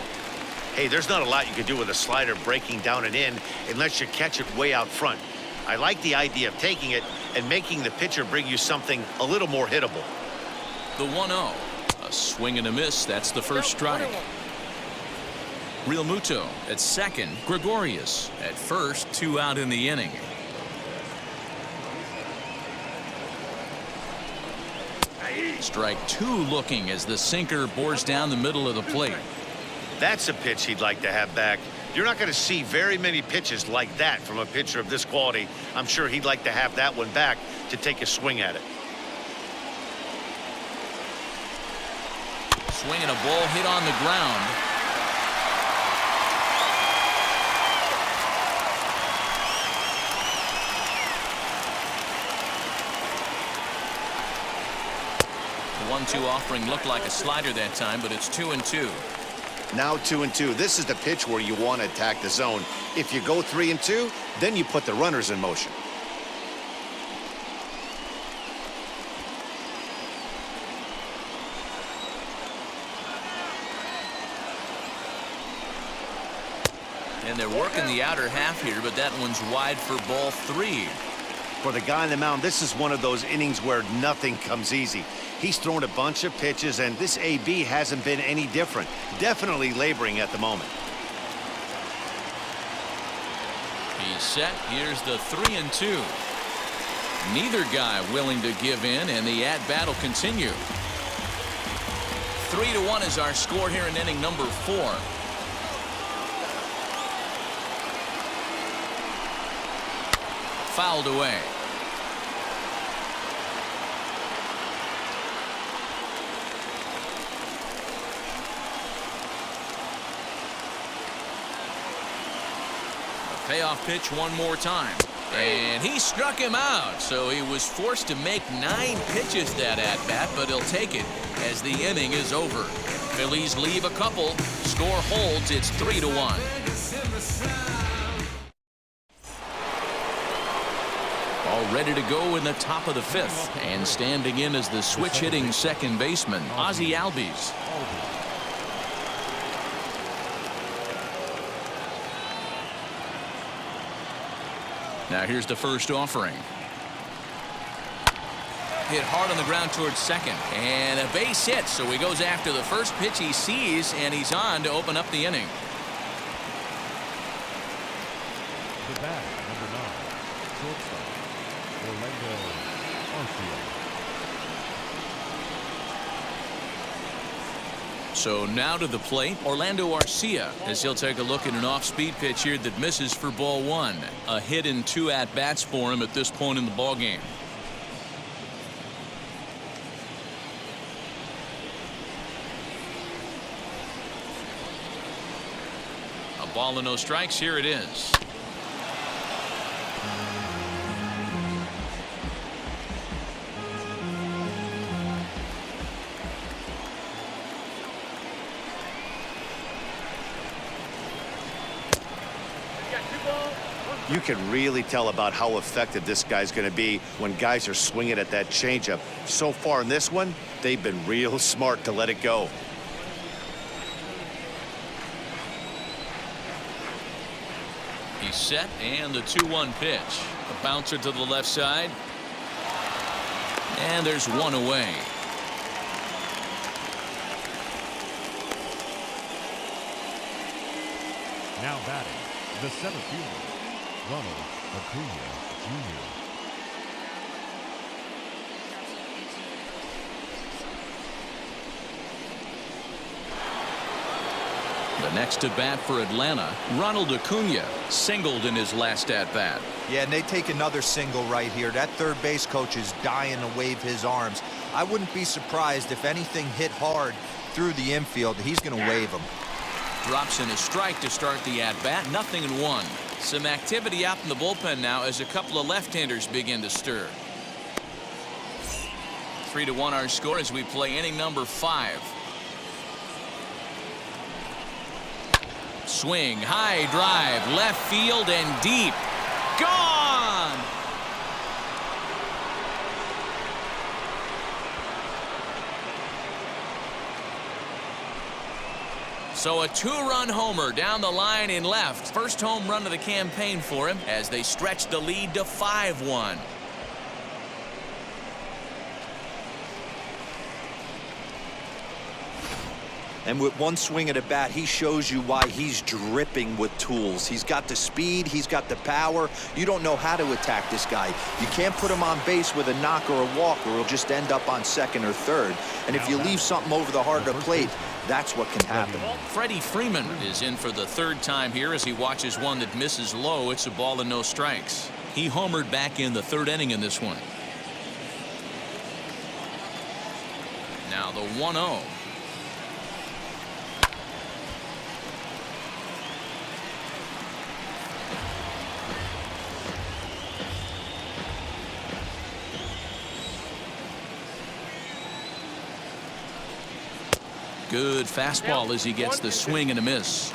B: Hey, there's not a lot you can do with a slider breaking down and in unless you catch it way out front. I like the idea of taking it and making the pitcher bring you something a little more hittable.
A: The 1-0. A swing and a miss. That's the first strike. Real Muto at second. Gregorius at first. 2 out in the inning. Strike 2 looking as the sinker bores down the middle of the plate.
B: That's a pitch he'd like to have back. You're not going to see very many pitches like that from a pitcher of this quality. I'm sure he'd like to have that one back to take a swing at it.
A: Swinging a ball hit on the ground. The 1-2 offering looked like a slider that time, but it's 2-2.
B: Now 2-2. This is the pitch where you want to attack the zone. If you go 3-2, then you put the runners in motion.
A: And they're working the outer half here, but that one's wide for ball 3.
B: For the guy on the mound, this is one of those innings where nothing comes easy. He's thrown a bunch of pitches, and this AB hasn't been any different. Definitely laboring at the moment.
A: He's set. Here's the 3-2. Neither guy willing to give in, and the at-bat will continue. 3-1 is our score here in inning number 4. Fouled away. Payoff pitch one more time. And he struck him out, so he was forced to make 9 pitches that at-bat, but he'll take it as the inning is over. Phillies leave a couple. Score holds. It's 3-1. All ready to go in the top of the 5th. And standing in as the switch-hitting second baseman, Ozzie Albies. Now here's the first offering. Hit hard on the ground towards second. And a base hit, so he goes after the first pitch he sees, and he's on to open up the inning.
C: The bat, number 9, shortstop, Orlando Arcia.
A: So now to the plate, Orlando Arcia, as he'll take a look at an off-speed pitch here that misses for ball 1. A hit in 2 at-bats for him at this point in the ballgame. A ball and no strikes. Here it is.
B: You can really tell about how effective this guy's going to be when guys are swinging at that changeup. So far in this one, they've been real smart to let it go.
A: He's set, and the 2-1 pitch. A bouncer to the left side. And there's one away.
C: Now batting, the center fielder, Ronald Acuna Jr.
A: The next to bat for Atlanta, Ronald Acuna singled in his last at-bat.
D: Yeah, and they take another single right here. That third base coach is dying to wave his arms. I wouldn't be surprised if anything hit hard through the infield. He's going to wave them.
A: Drops in a strike to start the at-bat. 0-1. Some activity out in the bullpen now as a couple of left-handers begin to stir. 3-1 our score as we play inning number 5. Swing, high drive, left field and deep. Gone! So a 2-run homer down the line in left. First home run of the campaign for him as they stretch the lead to 5-1.
D: And with one swing of the bat, he shows you why he's dripping with tools. He's got the speed, he's got the power. You don't know how to attack this guy. You can't put him on base with a knock or a walk, or he'll just end up on second or third. And if you leave something over the heart of the plate, that's what can happen.
A: Freddie Freeman is in for the third time here as he watches one that misses low. It's a ball and no strikes. He homered back in the third inning in this one. Now the 1-0. Good fastball as he gets the swing and a miss.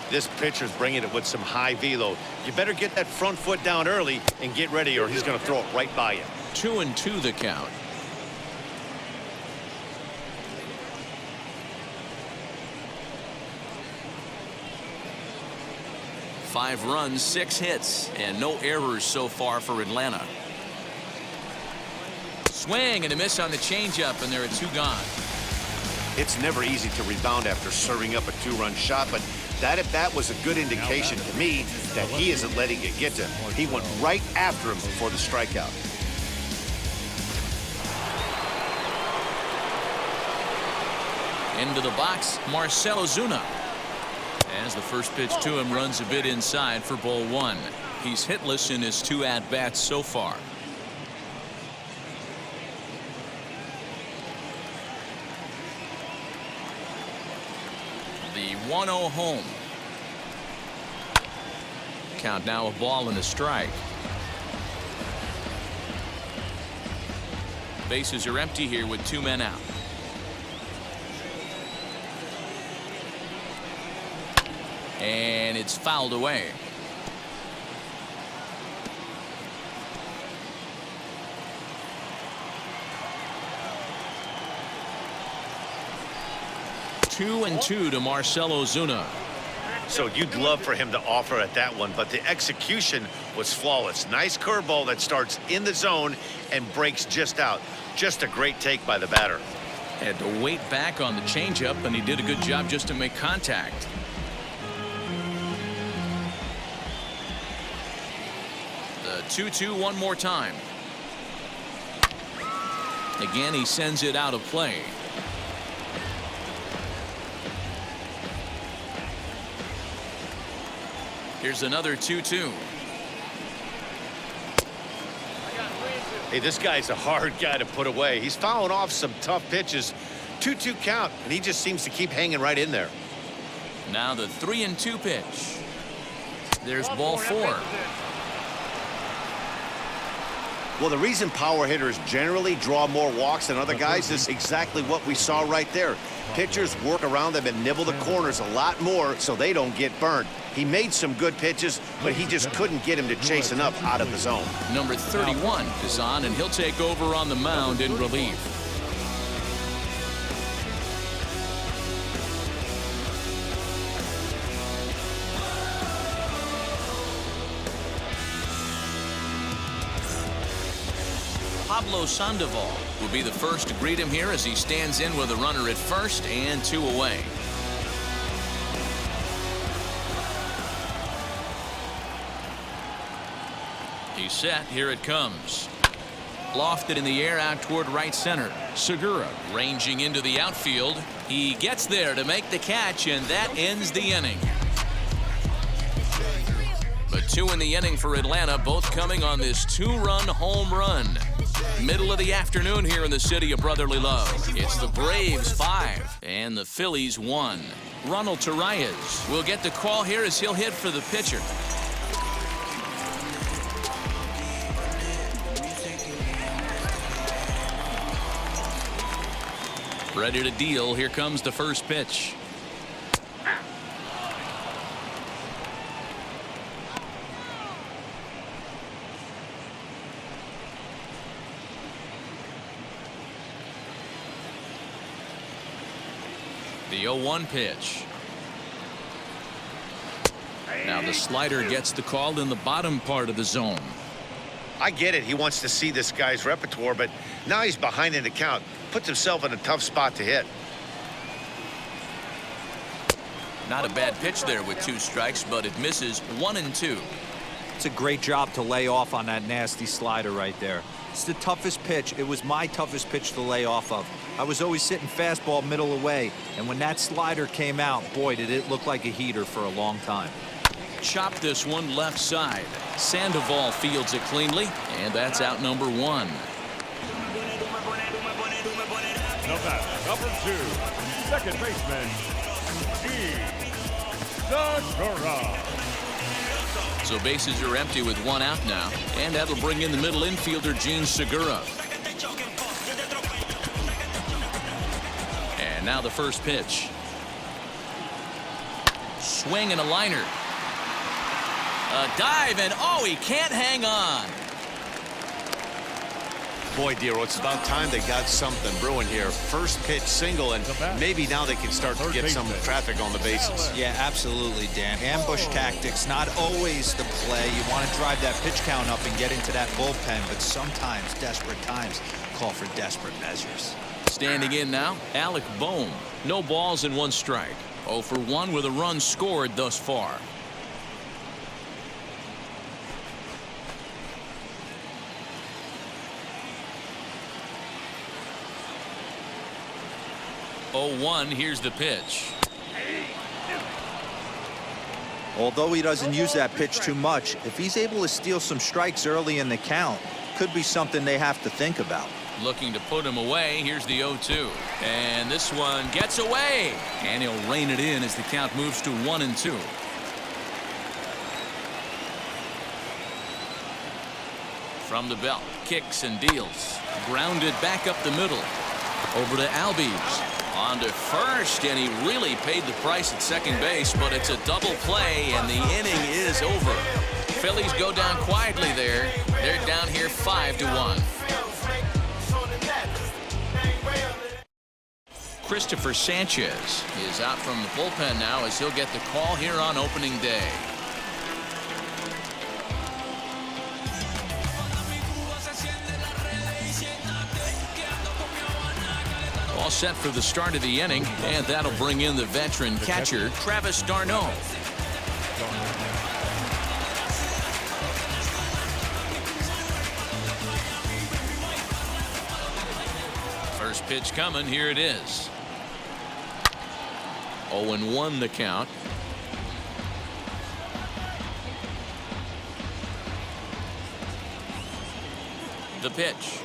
B: This pitcher's bringing it with some high velo. You better get that front foot down early and get ready, or he's going to throw it right by you.
A: 2-2 the count. Five runs, 6 hits, and no errors so far for Atlanta. Swing and a miss on the changeup, and there are 2 gone.
B: It's never easy to rebound after serving up a 2-run shot, but that at bat was a good indication to me that he isn't letting it get to him. He went right after him before the strikeout.
A: Into the box, Marcell Ozuna. As the first pitch to him runs a bit inside for ball 1. He's hitless in his 2 at-bats so far. The 1-0 home. Count now a ball and a strike. Bases are empty here with 2 men out. And it's fouled away. Two and 2 to Marcell Ozuna.
B: So you'd love for him to offer at that one, but the execution was flawless. Nice curveball that starts in the zone and breaks just out. Just a great take by the batter.
A: Had to wait back on the changeup, and he did a good job just to make contact. The 2-2 one more time. Again, he sends it out of play. Here's another 2-2.
B: Hey, this guy's a hard guy to put away. He's fouling off some tough pitches. 2-2 count, and he just seems to keep hanging right in there.
A: Now the 3-2 pitch. There's ball 4.
B: Well, the reason power hitters generally draw more walks than other guys is exactly what we saw right there. Pitchers work around them and nibble the corners a lot more so they don't get burned. He made some good pitches, but he just couldn't get him to chase enough out of the zone.
A: Number 31 is on, and he'll take over on the mound in relief. Pablo Sandoval will be the first to greet him here as he stands in with a runner at first and 2 away. He's set. Here it comes. Lofted in the air out toward right center. Segura ranging into the outfield. He gets there to make the catch, and that ends the inning. But 2 in the inning for Atlanta, both coming on this 2-run home run. Middle of the afternoon here in the city of brotherly love. It's the Braves 5 and the Phillies 1. Ronald Torreyes will get the call here as he'll hit for the pitcher. Ready to deal. Here comes the first pitch. The 0-1 pitch. Now the slider gets the call in the bottom part of the zone.
B: I get it. He wants to see this guy's repertoire, but now he's behind in the count. Puts himself in a tough spot to hit.
A: Not a bad pitch there with 2 strikes, but it misses 1-2.
D: It's a great job to lay off on that nasty slider right there. It's the toughest pitch. It was my toughest pitch to lay off of. I was always sitting fastball middle away, and when that slider came out, boy, did it look like a heater for a long time.
A: Chop this one left side. Sandoval fields it cleanly, and that's out number 1.
C: The batter, number 2, second baseman, Segura.
A: So bases are empty with 1 out now, and that'll bring in the middle infielder Gene Segura. And now the first pitch. Swing and a liner. A dive, and oh, he can't hang on.
E: Boy, Dero, it's about time they got something brewing here. First pitch single, and maybe now they can start to get some traffic on the bases.
D: Yeah, absolutely, Dan. Ambush tactics, not always the play. You want to drive that pitch count up and get into that bullpen, but sometimes desperate times call for desperate measures.
A: Standing in now, Alec Bohm. No balls and 1 strike. 0 for 1 with a run scored thus far. Here's the pitch.
D: Although he doesn't use that pitch too much, if he's able to steal some strikes early in the count, could be something they have to think about.
A: Looking to put him away. Here's the 0-2. And this one gets away. And he'll rein it in as the count moves to 1-2. From the belt. Kicks and deals. Grounded back up the middle. Over to Albies. On to first, and he really paid the price at second base, but it's a double play, and the inning is over. Phillies go down quietly there. They're down here 5-1. Christopher Sanchez is out from the bullpen now as he'll get the call here on opening day. All set for the start of the inning, and that'll bring in the veteran catcher, Travis d'Arnaud. First pitch coming, here it is. 0-1 the count. The pitch.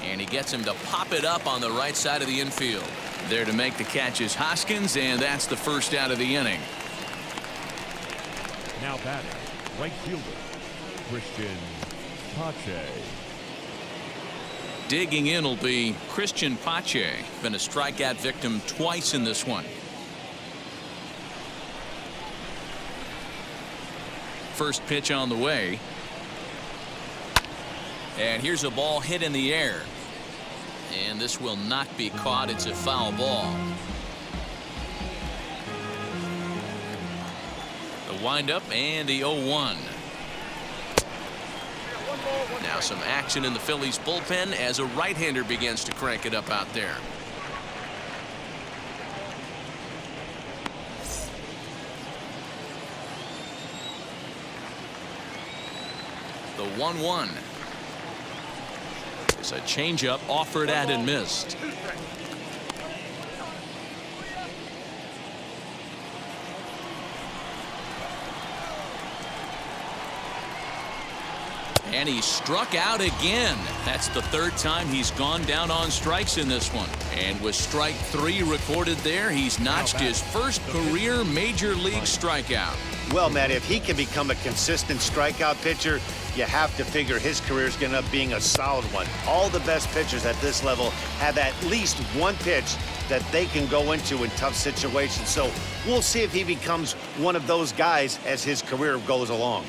A: And he gets him to pop it up on the right side of the infield. There to make the catch is Hoskins, and that's the first out of the inning.
C: Now batting, right fielder, Christian Pache.
A: Digging in will be Christian Pache. Been a strikeout victim twice in this one. First pitch on the way. And here's a ball hit in the air. And this will not be caught. It's a foul ball. The windup and the 0-1. Now some action in the Phillies bullpen as a right-hander begins to crank it up out there. The 1-1. It's a changeup offered at and missed. And he struck out again. That's the third time he's gone down on strikes in this one. And with strike 3 recorded there, he's notched his first career major league strikeout.
B: Well, Matt, if he can become a consistent strikeout pitcher, you have to figure his career is going to be a solid one. All the best pitchers at this level have at least one pitch that they can go into in tough situations. So we'll see if he becomes one of those guys as his career goes along.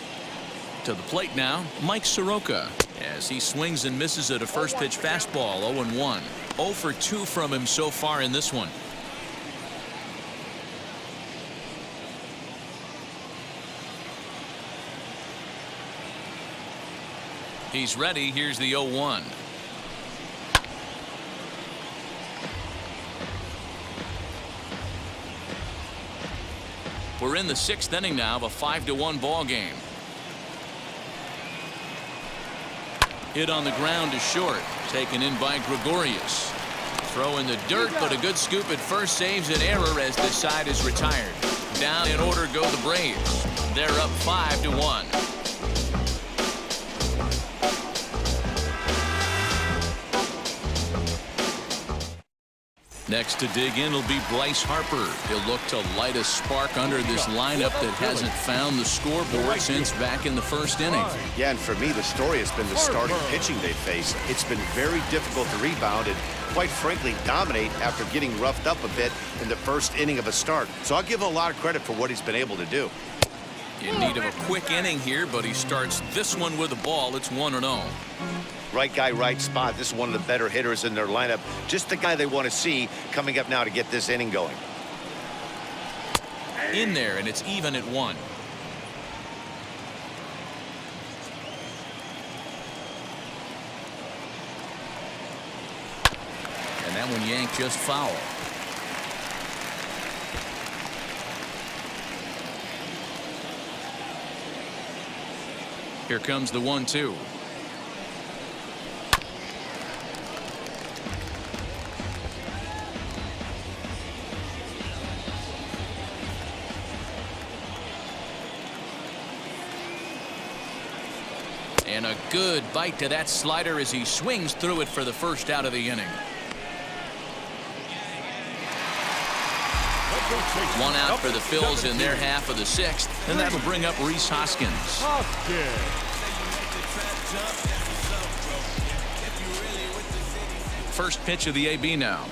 A: To the plate now, Mike Soroka, as he swings and misses at a first pitch fastball. 0-1. 0 for 2 from him so far in this one. He's ready. Here's the 0-1. We're in the 6th inning now of a 5-1 ball game. Hit on the ground to short. Taken in by Gregorius. Throw in the dirt, but a good scoop at first saves an error as this side is retired. Down in order go the Braves. They're up 5-1. Next to dig in will be Bryce Harper. He'll look to light a spark under this lineup that hasn't found the scoreboard since back in the first inning.
B: Yeah, and for me, the story has been the starting pitching they face. It's been very difficult to rebound and, quite frankly, dominate after getting roughed up a bit in the first inning of a start. So I'll give him a lot of credit for what he's been able to do.
A: In need of a quick inning here, but he starts this one with a ball. It's 1-0.
B: Right guy, right spot. This is one of the better hitters in their lineup. Just the guy they want to see coming up now to get this inning going.
A: In there, and it's even at 1. And that one yanked just foul. Here comes the 1-2. And a good bite to that slider as he swings through it for the first out of the inning. 1 out for the Phillies in their half of the 6th, and that'll bring up Rhys Hoskins. First pitch of the AB now.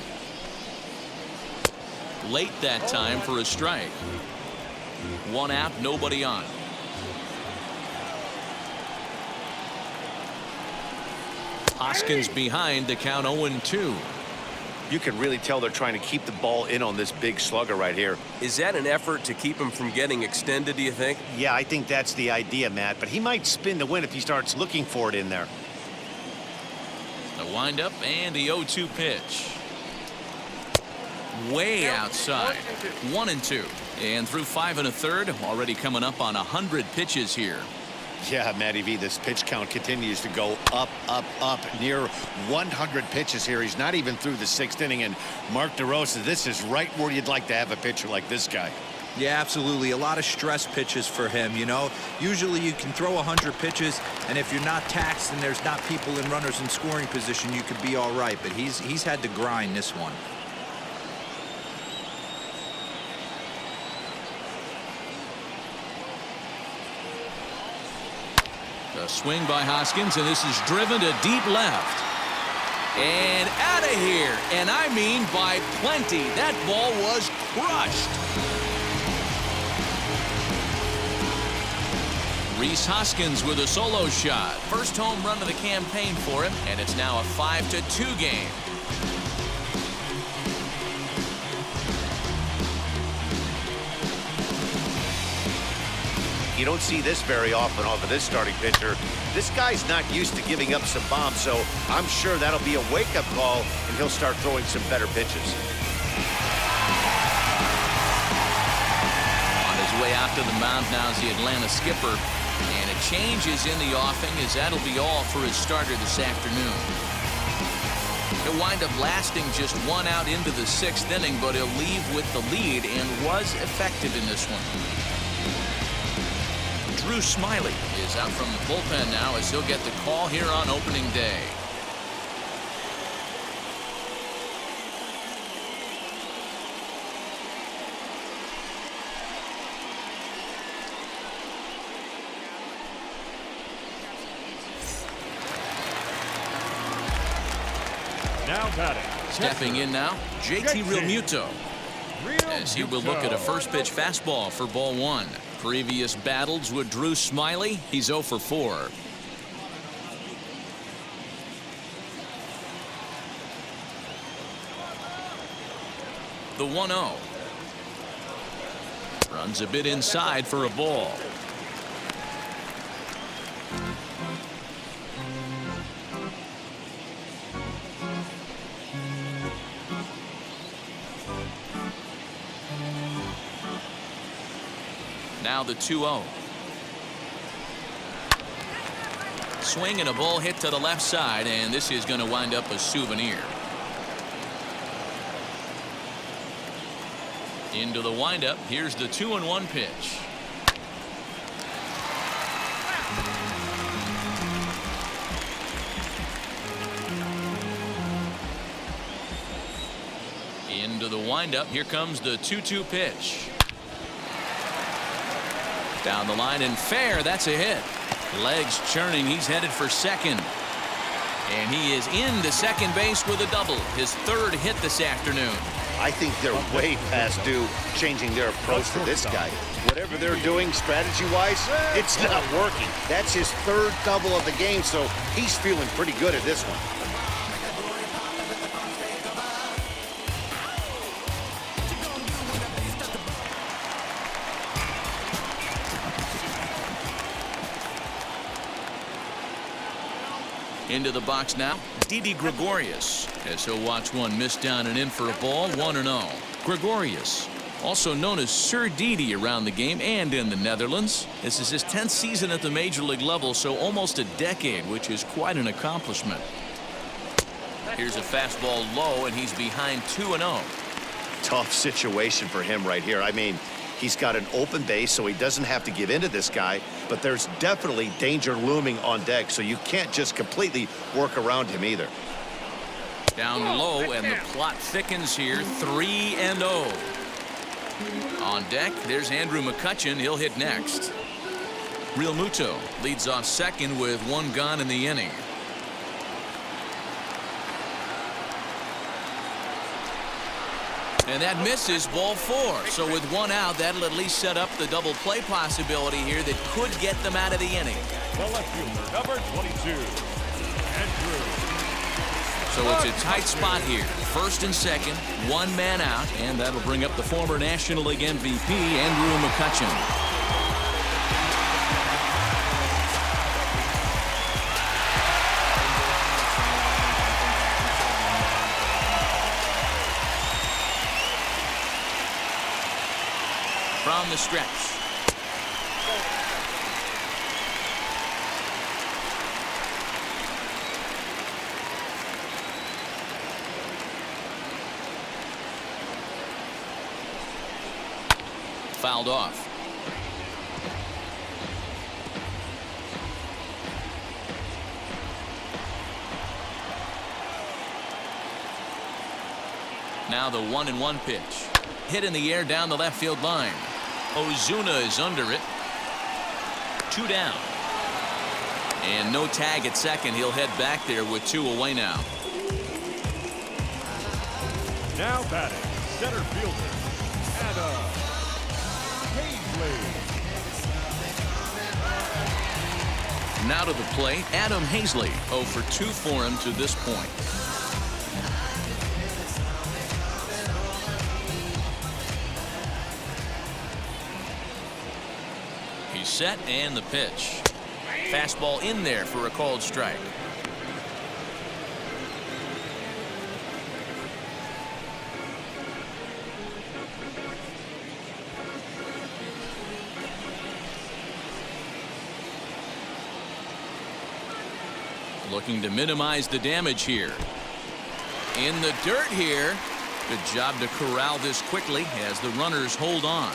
A: Late that time for a strike. 1 out, nobody on. Hoskins behind, the count 0-2.
B: You can really tell they're trying to keep the ball in on this big slugger right here.
H: Is that an effort to keep him from getting extended, do you think?
B: Yeah, I think that's the idea, Matt, but he might spin to win if he starts looking for it in there.
A: The windup and the 0-2 pitch. Way outside. 1-2. And through 5 1/3, already coming up on 100 pitches here.
B: Yeah, Matty V, this pitch count continues to go up, up, up. Near 100 pitches here. He's not even through the 6th inning. And Mark DeRosa, this is right where you'd like to have a pitcher like this guy.
D: Yeah, absolutely. A lot of stress pitches for him, you know. Usually you can throw 100 pitches, and if you're not taxed and there's not people in runners in scoring position, you could be all right. But he's had to grind this one.
A: A swing by Hoskins, and this is driven to deep left. And out of here. And I mean by plenty. That ball was crushed. Rhys Hoskins with a solo shot. First home run of the campaign for him, and it's now a 5-2 game.
B: You don't see this very often off of this starting pitcher. This guy's not used to giving up some bombs, so I'm sure that'll be a wake-up call, and he'll start throwing some better pitches.
A: On his way out to the mound now is the Atlanta skipper, and A change is in the offing, as that'll be all for his starter this afternoon. He'll wind up lasting just 1 out into the 6th inning, but he'll leave with the lead and was effective in this one. Drew Smiley is out from the bullpen now as he'll get the call here on opening day.
C: Now batting.
A: Stepping in now, JT Realmuto, as he will look at a first pitch fastball for ball 1. Previous battles with Drew Smiley, he's 0 for 4. The 1-0. Runs a bit inside for a ball. Now the 2-0. Swing and a ball hit to the left side, and this is going to wind up a souvenir. Into the windup. Here's the 2-1 pitch. Into the windup. Here comes the 2-2 pitch. Down the line and fair. That's a hit. Legs churning. He's headed for second. And he is into second base with a double. His 3rd hit this afternoon.
B: I think they're way past due changing their approach to this guy. Whatever they're doing strategy-wise, it's not working. That's his 3rd double of the game, so he's feeling pretty good at this one.
A: Into the box now, Didi Gregorius, as he'll watch one miss down and in for a ball. 1-0. Gregorius, also known as Sir Didi around the game and in the Netherlands. This is his 10th season at the major league level, so almost a decade, which is quite an accomplishment. Here's a fastball low, and he's behind 2-0.
B: Tough situation for him right here. I mean, he's got an open base, so he doesn't have to give in to this guy, but there's definitely danger looming on deck, so you can't just completely work around him either.
A: Down low, and the plot thickens here. 3-0. On deck, there's Andrew McCutchen. He'll hit next. Realmuto leads off second with 1 gone in the inning. And that misses, ball 4. So with 1 out, that'll at least set up the double play possibility here that could get them out of the inning.
C: The left fielder, number 22, Andrew.
A: So it's a tight spot here. First and second, 1 man out, and that'll bring up the former National League MVP, Andrew McCutchen. From the stretch. Fouled off. Now the 1-1 pitch. Hit in the air down the left field line. Ozuna is under it. 2 down. And no tag at second. He'll head back there with 2 away now.
C: Now batting, center fielder, Adam Hazley.
A: Now to the plate, Adam Hazley. 0 for 2 for him to this point. Set and the pitch. Fastball in there for a called strike. looking to minimize the damage here. In the dirt here. Good job to corral this quickly as the runners hold on.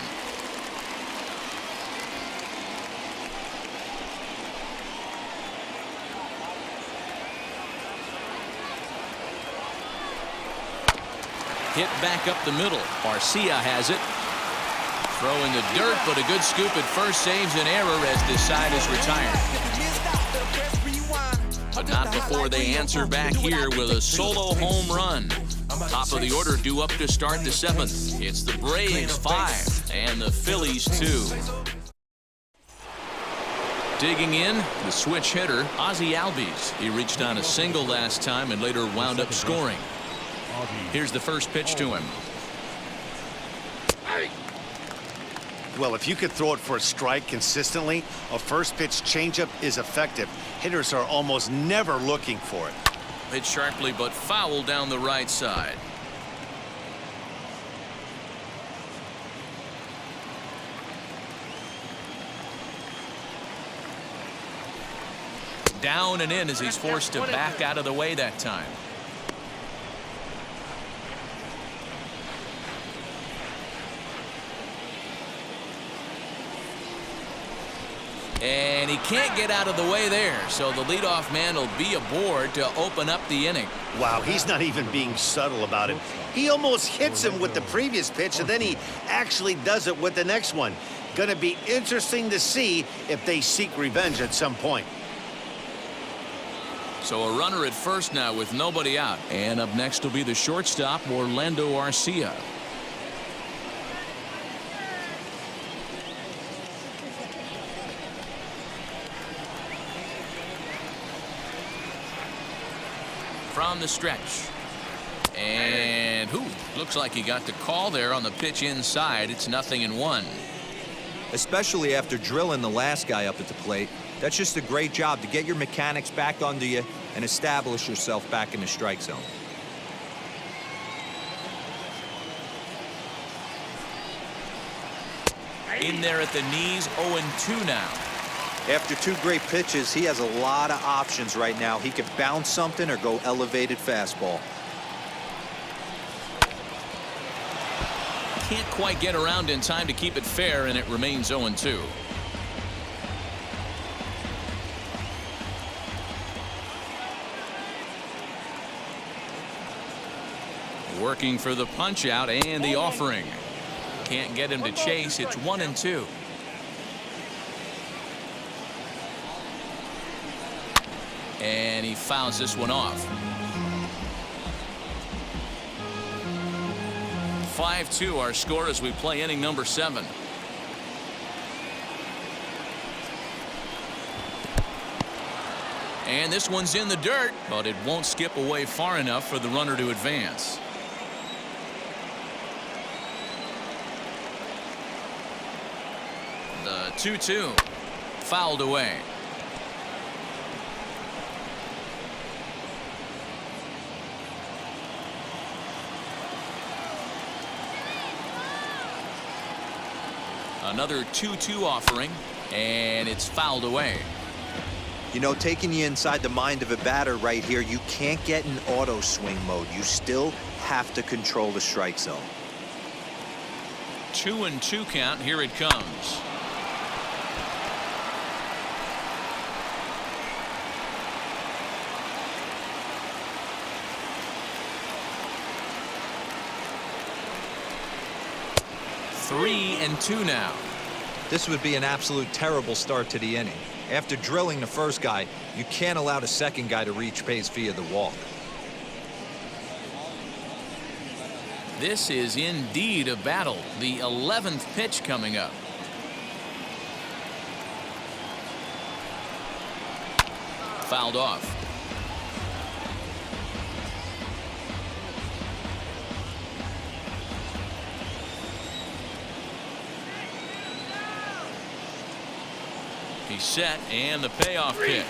A: Hit back up the middle. Arcia has it. Throw in the dirt, but a good scoop at first saves an error as this side is retired. But not before they answer back here with a solo home run. Top of the order due up to start the 7th. It's the Braves 5 and the Phillies 2. Digging in, the switch hitter, Ozzie Albies. He reached on a single last time and later wound up scoring. Here's the first pitch to him.
B: Well, if you could throw it for a strike consistently, a first pitch changeup is effective. Hitters are almost never looking for it.
A: Hit sharply but foul down the right side. Down and in as he's forced to back out of the way that time. And he can't get out of the way there, so the leadoff man will be aboard to open up the inning.
B: Wow, he's not even being subtle about it. He almost hits him with the previous pitch, and then he actually does it with the next one. Going to be interesting to see if they seek revenge at some point.
A: So a runner at first now with nobody out. And up next will be the shortstop, Orlando Arcia. From the stretch. And looks like he got the call there on the pitch inside. It's 0-1.
D: Especially after drilling the last guy up at the plate. That's just a great job to get your mechanics back under you and establish yourself back in the strike zone.
A: In there at the knees, 0-2 now.
D: After 2 great pitches, he has a lot of options right now. He could bounce something or go elevated fastball.
A: Can't quite get around in time to keep it fair, and it remains 0-2. Working for the punch out and the offering. Can't get him to chase. It's 1-2. And he fouls this one off. 5-2 our score as we play inning number 7. And this one's in the dirt, but it won't skip away far enough for the runner to advance. The 2-2 fouled away. Another 2-2 offering, and it's fouled away.
D: You know, taking you inside the mind of a batter right here, you can't get in auto swing mode. You still have to control the strike zone.
A: 2-2 count. Here it comes. Three and 2 now.
D: This would be an absolute terrible start to the inning. After drilling the first guy, you can't allow the second guy to reach base via the walk.
A: This is indeed a battle. The 11th pitch coming up. Fouled off. He's set, and the payoff pitch.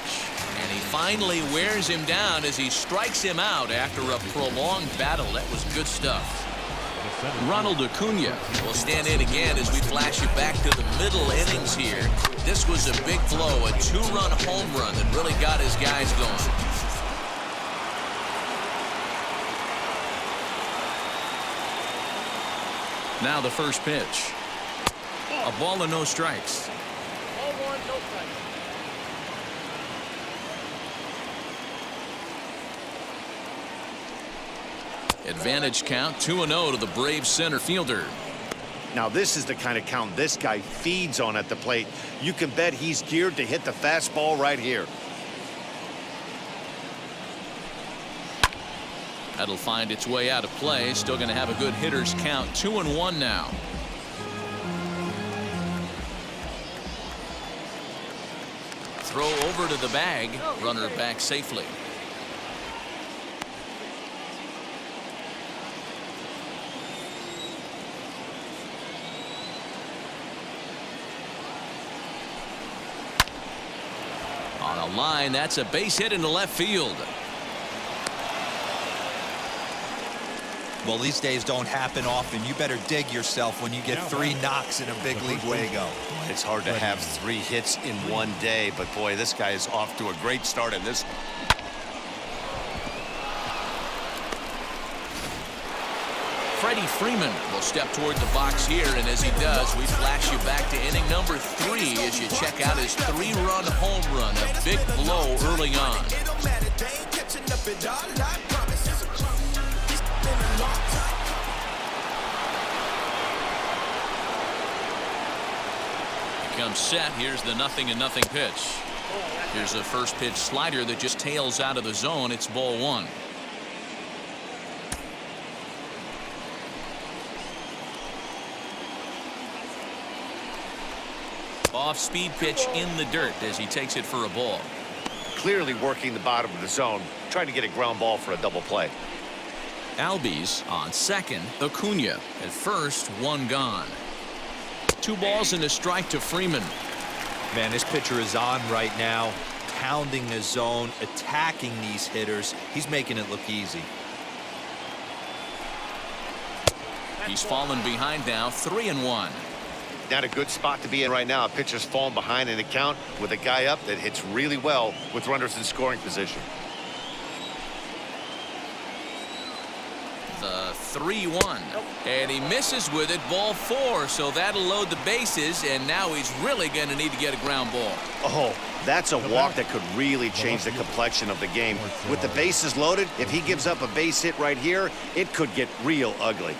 A: And he finally wears him down as he strikes him out after a prolonged battle. That was good stuff. Ronald Acuna will stand in again as we flash you back to the middle innings here. This was a big blow, a 2-run home run that really got his guys going. Now the first pitch. A ball and no strikes.
F: Ball one, no strikes.
A: Advantage count 2-0 to the Braves center fielder.
B: Now this is the kind of count this guy feeds on at the plate. You can bet he's geared to hit the fastball right here.
A: That'll find its way out of play. Still going to have a good hitter's count. 2-1 now. Throw over to the bag. Runner back safely. On a line, that's a base hit into left field.
D: Well, these days don't happen often. You better dig yourself when you get 3 knocks in a big league Wago.
E: It's hard to have 3 hits in one day, but boy, this guy is off to a great start in this.
A: Freddie Freeman will step toward the box here, and as he does, we flash you back to inning number 3 as you check out his 3-run home run, a big blow early on. Comes set. Here's the 0-0 pitch. Here's a first pitch slider that just tails out of the zone. It's ball 1. Off speed pitch in the dirt as he takes it for a ball.
B: Clearly working the bottom of the zone, trying to get a ground ball for a double play.
A: Albies on second. Acuna at first. 1 gone. 2 balls and a strike to Freeman.
D: Man, this pitcher is on right now, pounding the zone, attacking these hitters. He's making it look easy.
A: He's fallen behind now. 3-1.
B: Not a good spot to be in right now. A pitcher's falling behind in the count with a guy up that hits really well with runners in scoring position.
A: The 3-1, and he misses with it. Ball 4, so that'll load the bases, and now he's really going to need to get a ground ball.
B: Oh, that's a walk that could really change the complexion of the game. With the bases loaded, if he gives up a base hit right here, it could get real ugly.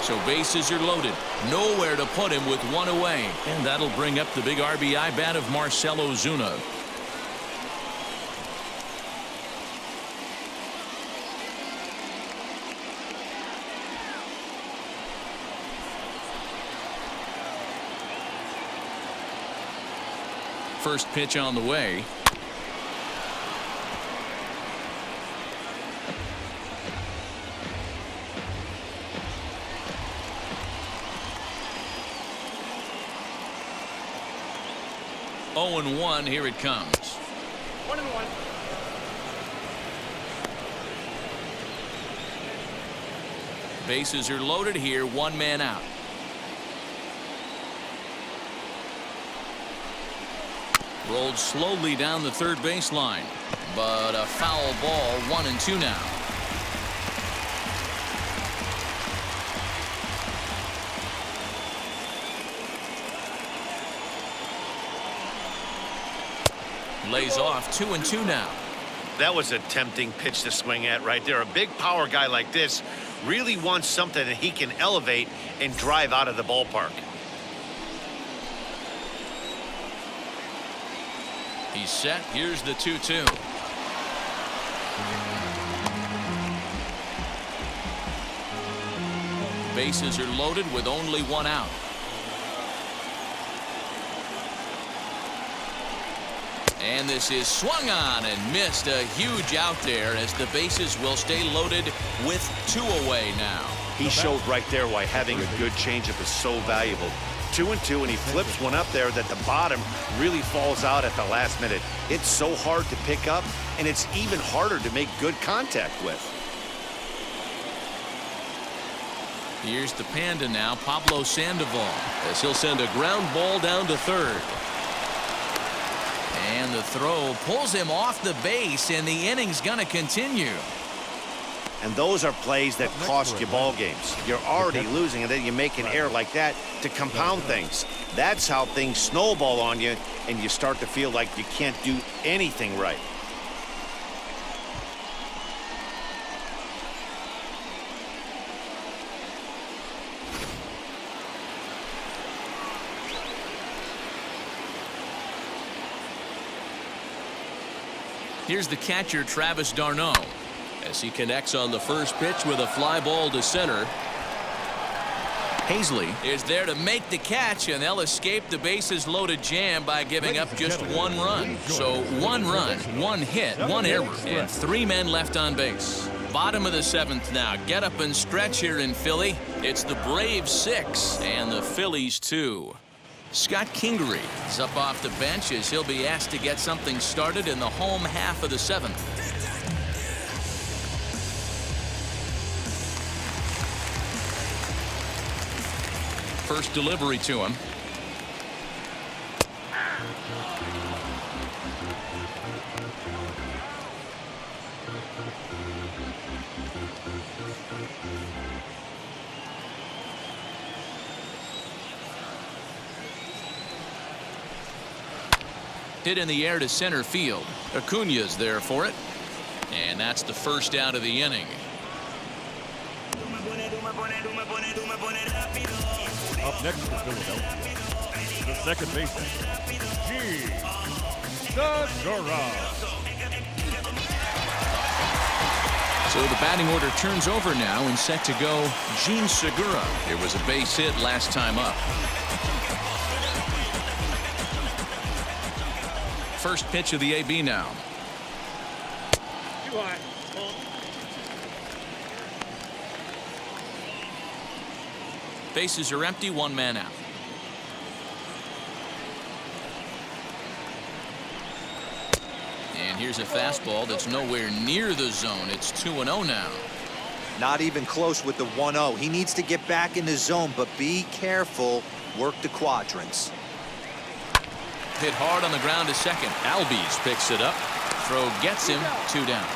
A: So bases are loaded, nowhere to put him with 1 away, and that'll bring up the big RBI bat of Marcell Ozuna. First pitch on the way. Oh, 0-1. Here it comes.
F: 1-1.
A: Bases are loaded here. 1 man out. Rolled slowly down the third baseline, but a foul ball. 1-2 now. Lays off. 2-2 now.
B: That was a tempting pitch to swing at right there. A big power guy like this really wants something that he can elevate and drive out of the ballpark.
A: He's set. Here's the 2-2. Bases are loaded with only 1 out. And this is swung on and missed. A huge out there as the bases will stay loaded with 2 away now.
B: He showed right there why having a good changeup is so valuable. 2-2, and he flips one up there that the bottom really falls out at the last minute. It's so hard to pick up, and it's even harder to make good contact with.
A: Here's the Panda now, Pablo Sandoval, as he'll send a ground ball down to third. And the throw pulls him off the base, and the inning's going to continue.
B: And those are plays that cost you ball games. You're already losing, and then you make an error like that to compound things. That's how things snowball on you, and you start to feel like you can't do anything right.
A: Here's the catcher, Travis d'Arnaud, as he connects on the first pitch with a fly ball to center. Hazley is there to make the catch, and they'll escape the bases loaded jam by giving up just one run. So 1 run, 1 hit, 1 error, and 3 men left on base. Bottom of the 7th now. Get up and stretch here in Philly. It's the Braves 6 and the Phillies 2. Scott Kingery is up off the bench as he'll be asked to get something started in the home half of the 7th. First delivery to him. Hit in the air to center field. Acuña's there for it. And that's the first out of the inning.
C: Up next for Philadelphia, the second baseman, Segura.
A: So the batting order turns over now and set to go Jean Segura. It was a base hit last time up. First pitch of the AB now.
F: Too high.
A: Bases are empty, 1 man out. And here's a fastball that's nowhere near the zone. It's 2-0 now.
D: Not even close with the 1-0. He needs to get back in the zone, but be careful. Work the quadrants.
A: Hit hard on the ground to second. Albies picks it up. Throw gets him. 2 down.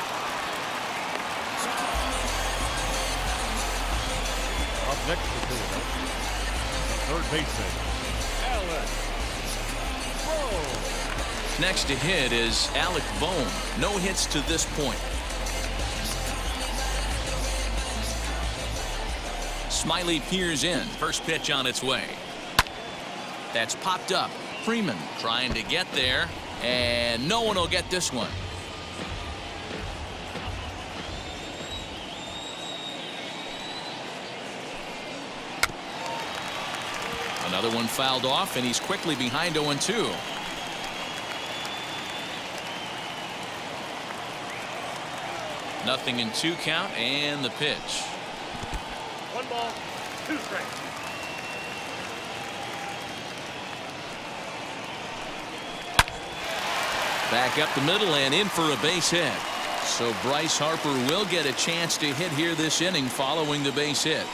C: Up next for Philadelphia, the third baseman, Alec Bohm.
A: Next to hit is Alec Bohm. No hits to this point. Smiley peers in. First pitch on its way. That's popped up. Freeman trying to get there, and no one will get this one. Another one fouled off, and he's quickly behind 0-2. Nothing in 2 count, and the pitch.
F: 1 ball, 2 strikes.
A: Back up the middle and in for a base hit. So Bryce Harper will get a chance to hit here this inning following the base hit.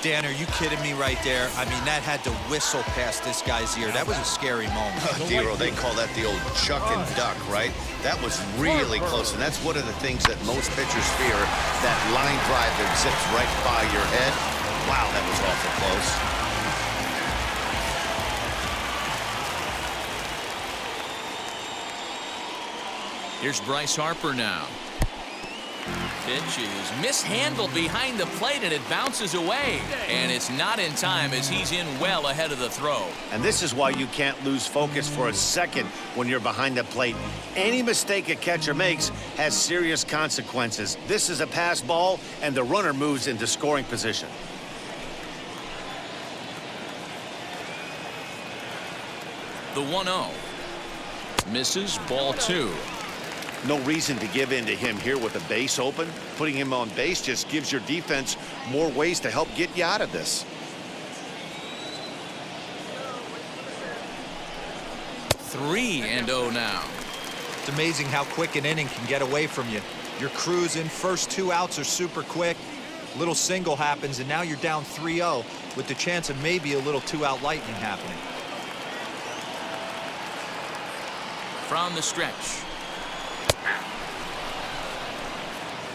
D: Dan, are you kidding me right there? I mean, that had to whistle past this guy's ear. That was a scary moment.
B: Dero, they call that the old chuck and duck, right? That was really close, and that's one of the things that most pitchers fear, that line drive that zips right by your head. Wow, that was awful close.
A: Here's Bryce Harper now. Pitch is mishandled behind the plate, and it bounces away. And it's not in time as he's in well ahead of the throw.
B: And this is why you can't lose focus for a second when you're behind the plate. Any mistake a catcher makes has serious consequences. This is a pass ball, and the runner moves into scoring position.
A: The 1-0. Misses, ball 2.
B: No reason to give in to him here with the base open. Putting him on base just gives your defense more ways to help get you out of this.
A: 3-0 now.
D: It's amazing how quick an inning can get away from you. You're cruising. First 2 outs are super quick. Little single happens, and now you're down 3-0 with the chance of maybe a little 2-out lightning happening.
A: From the stretch.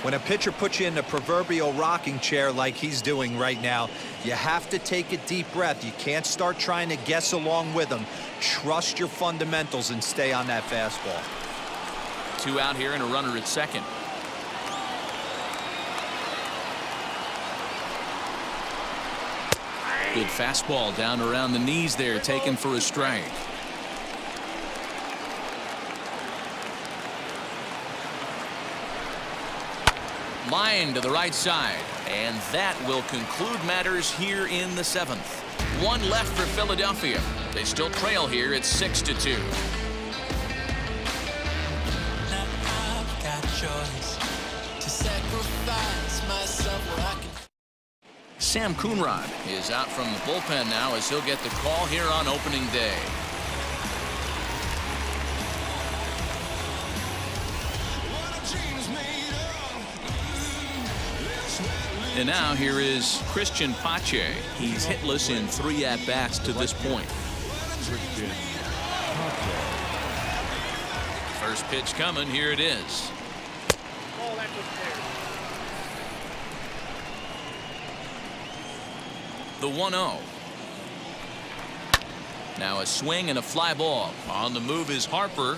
D: When a pitcher puts you in the proverbial rocking chair like he's doing right now, you have to take a deep breath. You can't start trying to guess along with him. Trust your fundamentals and stay on that fastball.
A: 2 out here and a runner at second. Good fastball down around the knees there, taken for a strike. Line to the right side, and that will conclude matters here in the 7th. 1 left for Philadelphia. They still trail here at 6-2. Sam Coonrod is out from the bullpen now as he'll get the call here on opening day. And now here is Christian Pache. He's hitless in 3 at-bats to this point. First pitch coming. Here it is. The 1-0. Now a swing and a fly ball. On the move is Harper.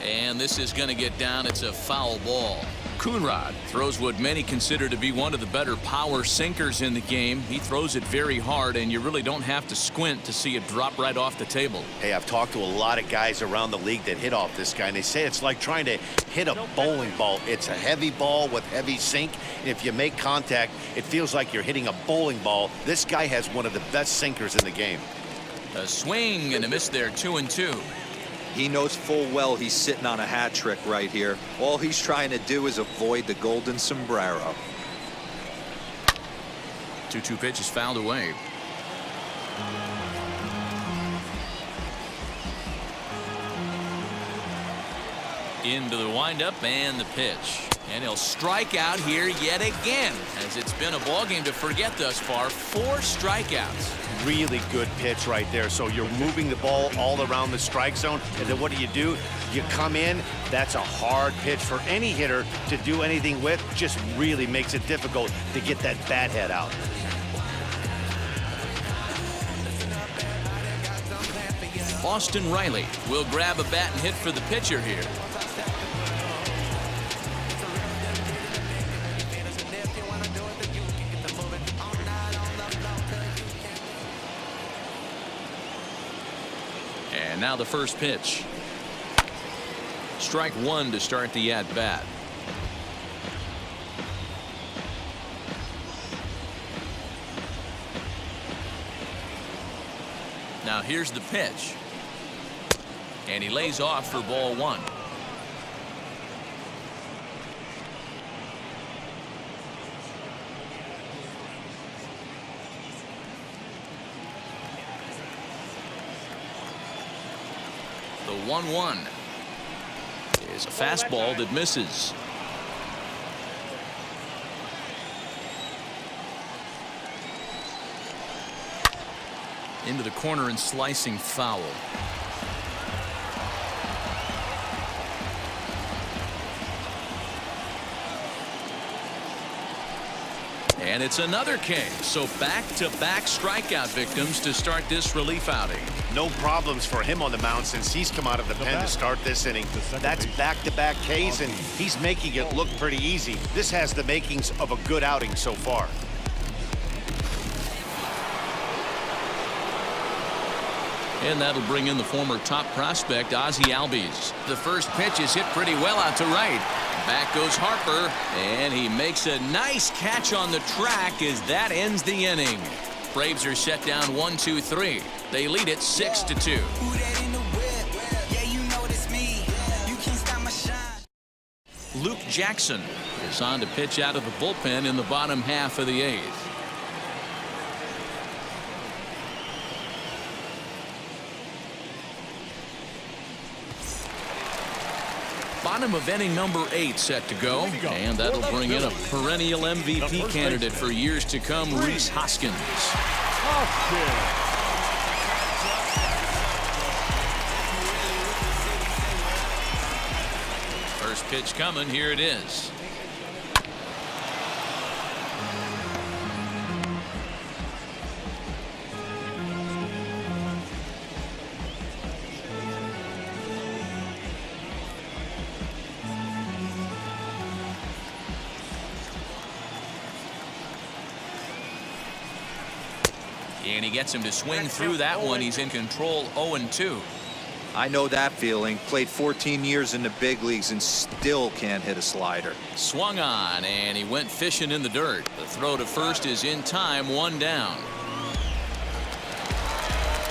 A: And this is going to get down. It's a foul ball. Coonrod throws what many consider to be one of the better power sinkers in the game. He throws it very hard, and you really don't have to squint to see it drop right off the table.
B: Hey, I've talked to a lot of guys around the league that hit off this guy, and they say it's like trying to hit a bowling ball. It's a heavy ball with heavy sink, and if you make contact, it feels like you're hitting a bowling ball. This guy has one of the best sinkers in the game.
A: A swing and a miss there, 2-2.
D: He knows full well he's sitting on a hat trick right here. All he's trying to do is avoid the golden sombrero.
A: 2-2 pitch is fouled away. Into the windup and the pitch. And he'll strike out here yet again, as it's been a ball game to forget thus far. 4 strikeouts.
B: Really good pitch right there. So you're moving the ball all around the strike zone, and then what do? You come in. That's a hard pitch for any hitter to do anything with. Just really makes it difficult to get that bat head out.
A: Austin Riley will grab a bat and hit for the pitcher here. And now the first pitch. Strike 1 to start the at-bat. Now here's the pitch. And he lays off for ball 1. The 1-1 is a fastball that misses. Into the corner and slicing foul. And it's another K. So back-to-back strikeout victims to start this relief outing.
B: No problems for him on the mound since he's come out of the pen to start this inning. That's back-to-back Ks, and he's making it look pretty easy. This has the makings of a good outing so far.
A: And that'll bring in the former top prospect, Ozzie Albies. The first pitch is hit pretty well out to right. Back goes Harper, and he makes a nice catch on the track as that ends the inning. Braves are set down 1-2-3. They lead it 6-2. Luke Jackson is on to pitch out of the bullpen in the bottom half of the 8th. Bottom of inning number 8 set to go, and that'll bring in a perennial MVP candidate for years to come, Rhys Hoskins. First pitch coming. Here it is. And he gets him to swing through that one. He's in control, 0-2.
D: I know that feeling. Played 14 years in the big leagues and still can't hit a slider.
A: Swung on, and he went fishing in the dirt. The throw to first is in time, 1 down.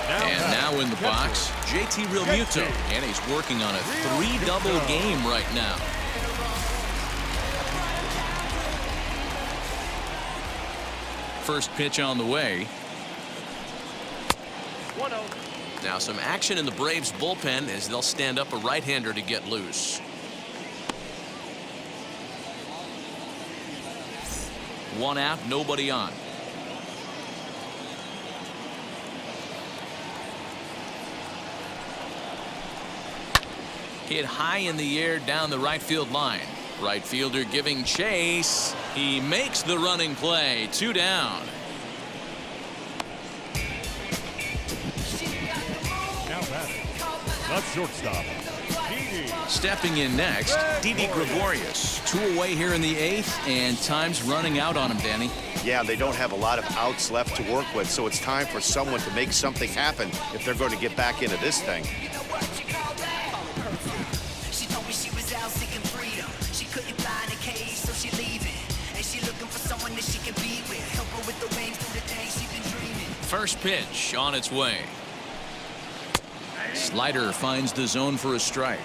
A: And now in the box, JT Realmuto, and he's working on a 3-double game right now. First pitch on the way.
F: 1-0.
A: Now some action in the Braves bullpen as they'll stand up a right-hander to get loose. One out, nobody on. Hit high in the air down the right field line. Right fielder giving chase. He makes the running play. 2 down.
C: Now batting, the shortstop, Didi.
A: Stepping in next, Didi Gregorius. 2 away here in the 8th, and time's running out on him, Danny.
B: Yeah, they don't have a lot of outs left to work with, so it's time for someone to make something happen if they're going to get back into this thing. First
A: pitch on its way. Slider finds the zone for a strike.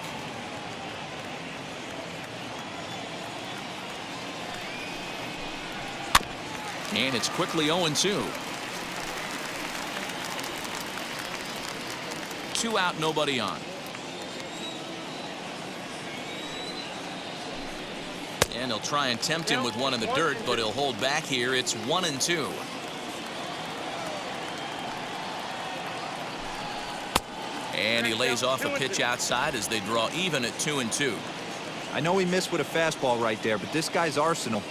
A: And it's quickly 0-2. 2 out, nobody on. And he'll try and tempt him with one in the dirt, but he'll hold back here. It's 1-2. And he lays off a pitch outside as they draw even at 2-2.
D: I know he missed with a fastball right there, but this guy's arsenal,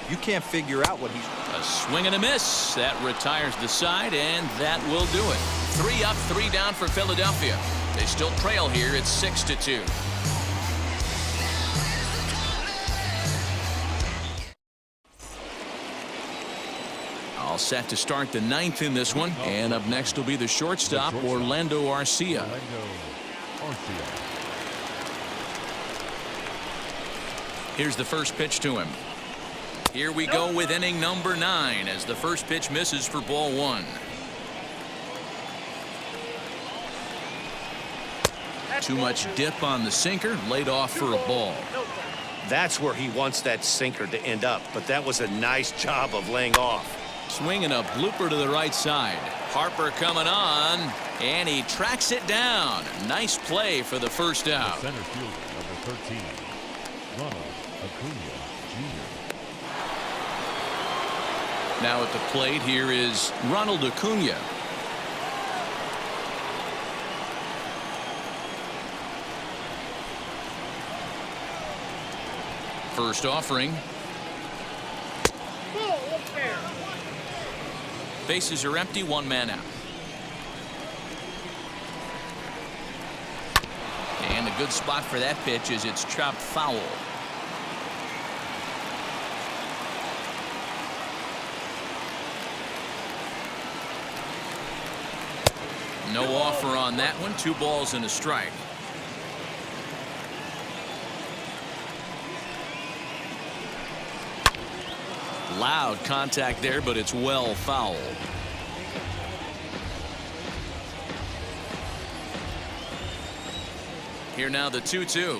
D: you can't figure out what he's.
A: A swing and a miss. That retires the side, and that will do it. 3 up, 3 down for Philadelphia. They still trail here. It's 6-2. All set to start the 9th in this one, and up next will be the shortstop, Orlando Arcia. Here's the first pitch to him. Here we go with inning number 9 as the first pitch misses for ball 1. Too much dip on the sinker, laid off for a ball.
B: That's where he wants that sinker to end up, but that was a nice job of laying off.
A: Swinging a blooper to the right side. Harper coming on, and he tracks it down. Nice play for the first out.
C: Center fielder, number 13, Ronald Acuna Jr.
A: Now at the plate here is Ronald Acuna. First offering. Bases are empty, 1 man out. And a good spot for that pitch as it's chopped foul. No offer on that one. 2 balls and a strike. Loud contact there, but it's well fouled. Here now the 2-2.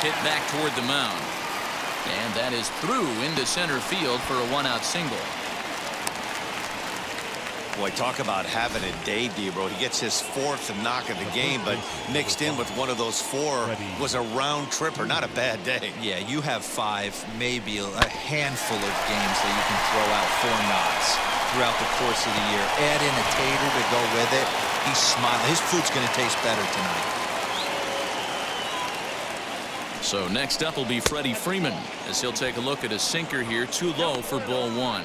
A: Hit back toward the mound. And that is through into center field for a 1-out single.
E: Boy, talk about having a day, D-Bro. He gets his 4th knock of the game, but mixed in with one of those 4 was a round tripper. Not a bad day.
D: Yeah, you have 5, maybe a handful of games that you can throw out 4 knocks throughout the course of the year. Add in a tater to go with it. He's smiling. His food's going to taste better tonight.
A: So next up will be Freddie Freeman as he'll take a look at a sinker here, too low for ball 1.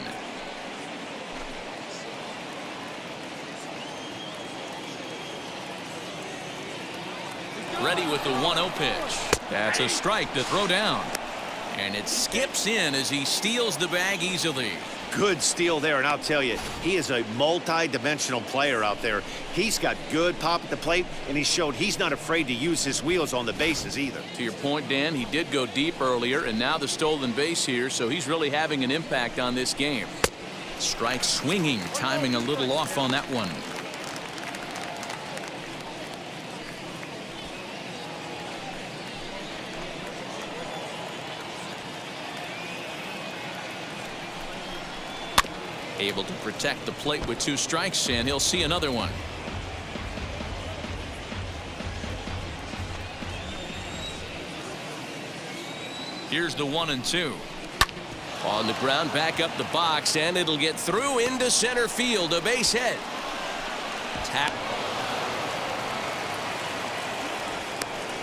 A: Ready with the 1-0 pitch. That's a strike to throw down. And it skips in as he steals the bag easily.
B: Good steal there, and I'll tell you, he is a multi-dimensional player out there. He's got good pop at the plate, and he showed he's not afraid to use his wheels on the bases either.
A: To your point, Dan, he did go deep earlier, and now the stolen base here, so he's really having an impact on this game. Strike swinging, timing a little off on that one. Able to protect the plate with 2 strikes, and he'll see another one. Here's the 1-2. On the ground, back up the box, and it'll get through into center field, a base hit. Tap.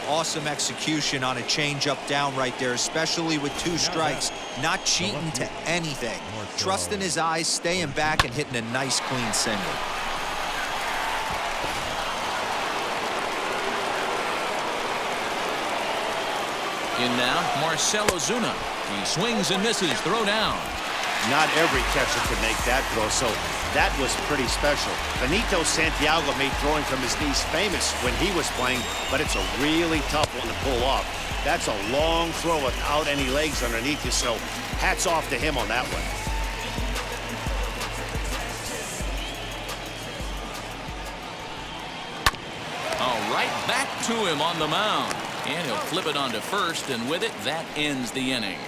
D: Awesome execution on a changeup down right there, especially with 2 strikes. Not cheating to anything. Trusting his eyes, staying back, and hitting a nice clean single.
A: In now, Marcell Ozuna. He swings and misses, throw down.
B: Not every catcher can make that throw, so that was pretty special. Benito Santiago made throwing from his knees famous when he was playing, but it's a really tough one to pull off. That's a long throw without any legs underneath you, so hats off to him on that one.
A: All right, back to him on the mound. And he'll flip it onto first, and with it, that ends the inning.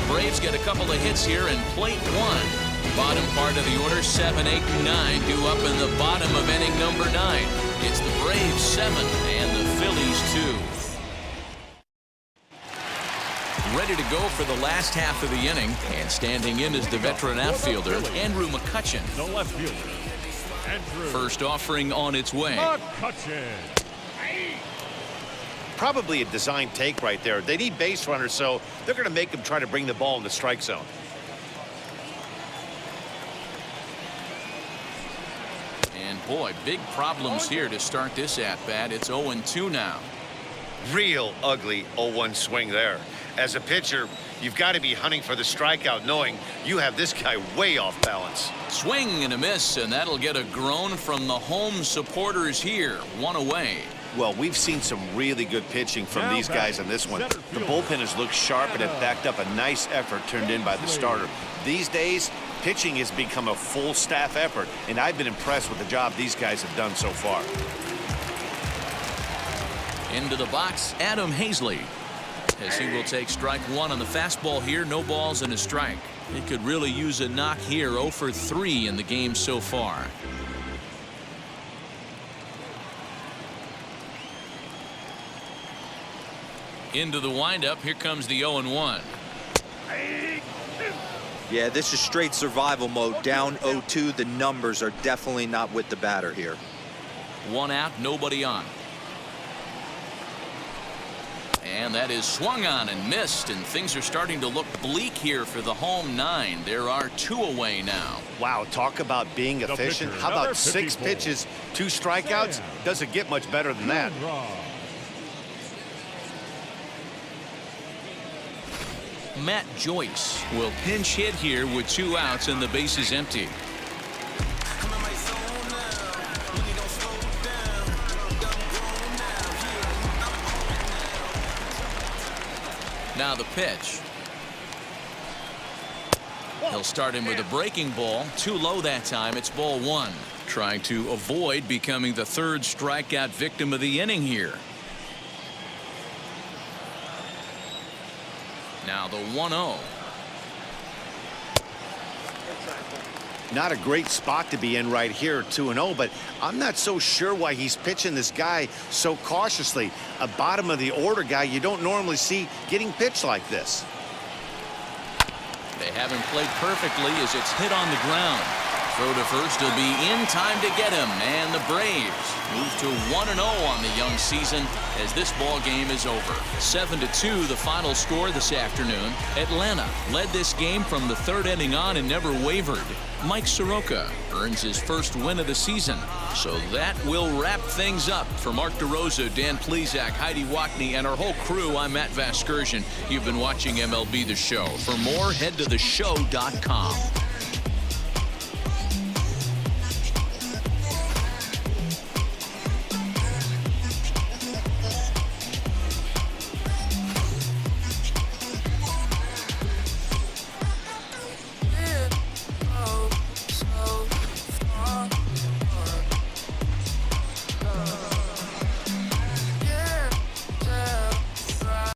A: Braves get a couple of hits here in plate 1. Bottom part of the order, 7, 8, and 9 due up in the bottom of inning number 9. It's the Braves 7 and the Phillies 2. Ready to go for the last half of the inning, and standing in is the veteran outfielder, Andrew McCutchen.
C: The left fielder, Andrew.
A: First offering on its way.
C: McCutchen.
B: Probably a design take right there. They need base runners, so they're going to make them try to bring the ball in the strike zone.
A: And boy, big problems here to start this at-bat. It's 0-2 now.
B: Real ugly 0-1 swing there. As a pitcher, you've got to be hunting for the strikeout, knowing you have this guy way off balance.
A: Swing and a miss, and that'll get a groan from the home supporters here. 1 away.
B: Well, we've seen some really good pitching from these guys on this one. The bullpen has looked sharp and have backed up a nice effort turned in by the starter. These days, pitching has become a full staff effort, and I've been impressed with the job these guys have done so far.
A: Into the box, Adam Hazley. As he will take strike 1 on the fastball here, no balls and a strike. He could really use a knock here. 0 for 3 in the game so far. Into the windup, here comes the 0-1.
D: Yeah, this is straight survival mode. Down 0-2. The numbers are definitely not with the batter here.
A: 1 out, nobody on. And that is swung on and missed, and things are starting to look bleak here for the home 9. There are 2 away now.
B: Wow, talk about being efficient. How about 6 pitches, 2 strikeouts? Doesn't get much better than that.
A: Matt Joyce will pinch hit here with 2 outs and the base is empty. Now the pitch. He'll start him with a breaking ball. Too low that time. It's ball 1. Trying to avoid becoming the 3rd strikeout victim of the inning here. Now the 1-0.
B: Not a great spot to be in right here, 2-0, but I'm not so sure why he's pitching this guy so cautiously. A bottom of the order guy you don't normally see getting pitched like this.
A: They have him played perfectly as it's hit on the ground. Throw to first will be in time to get him, and the Braves move to 1-0 on the young season as this ball game is over. 7-2 the final score this afternoon. Atlanta led this game from the third inning on and never wavered. Mike Soroka earns his first win of the season. So that will wrap things up. For Mark DeRosa, Dan Plesac, Heidi Watney, and our whole crew, I'm Matt Vasgersian. You've been watching MLB The Show. For more, head to theshow.com.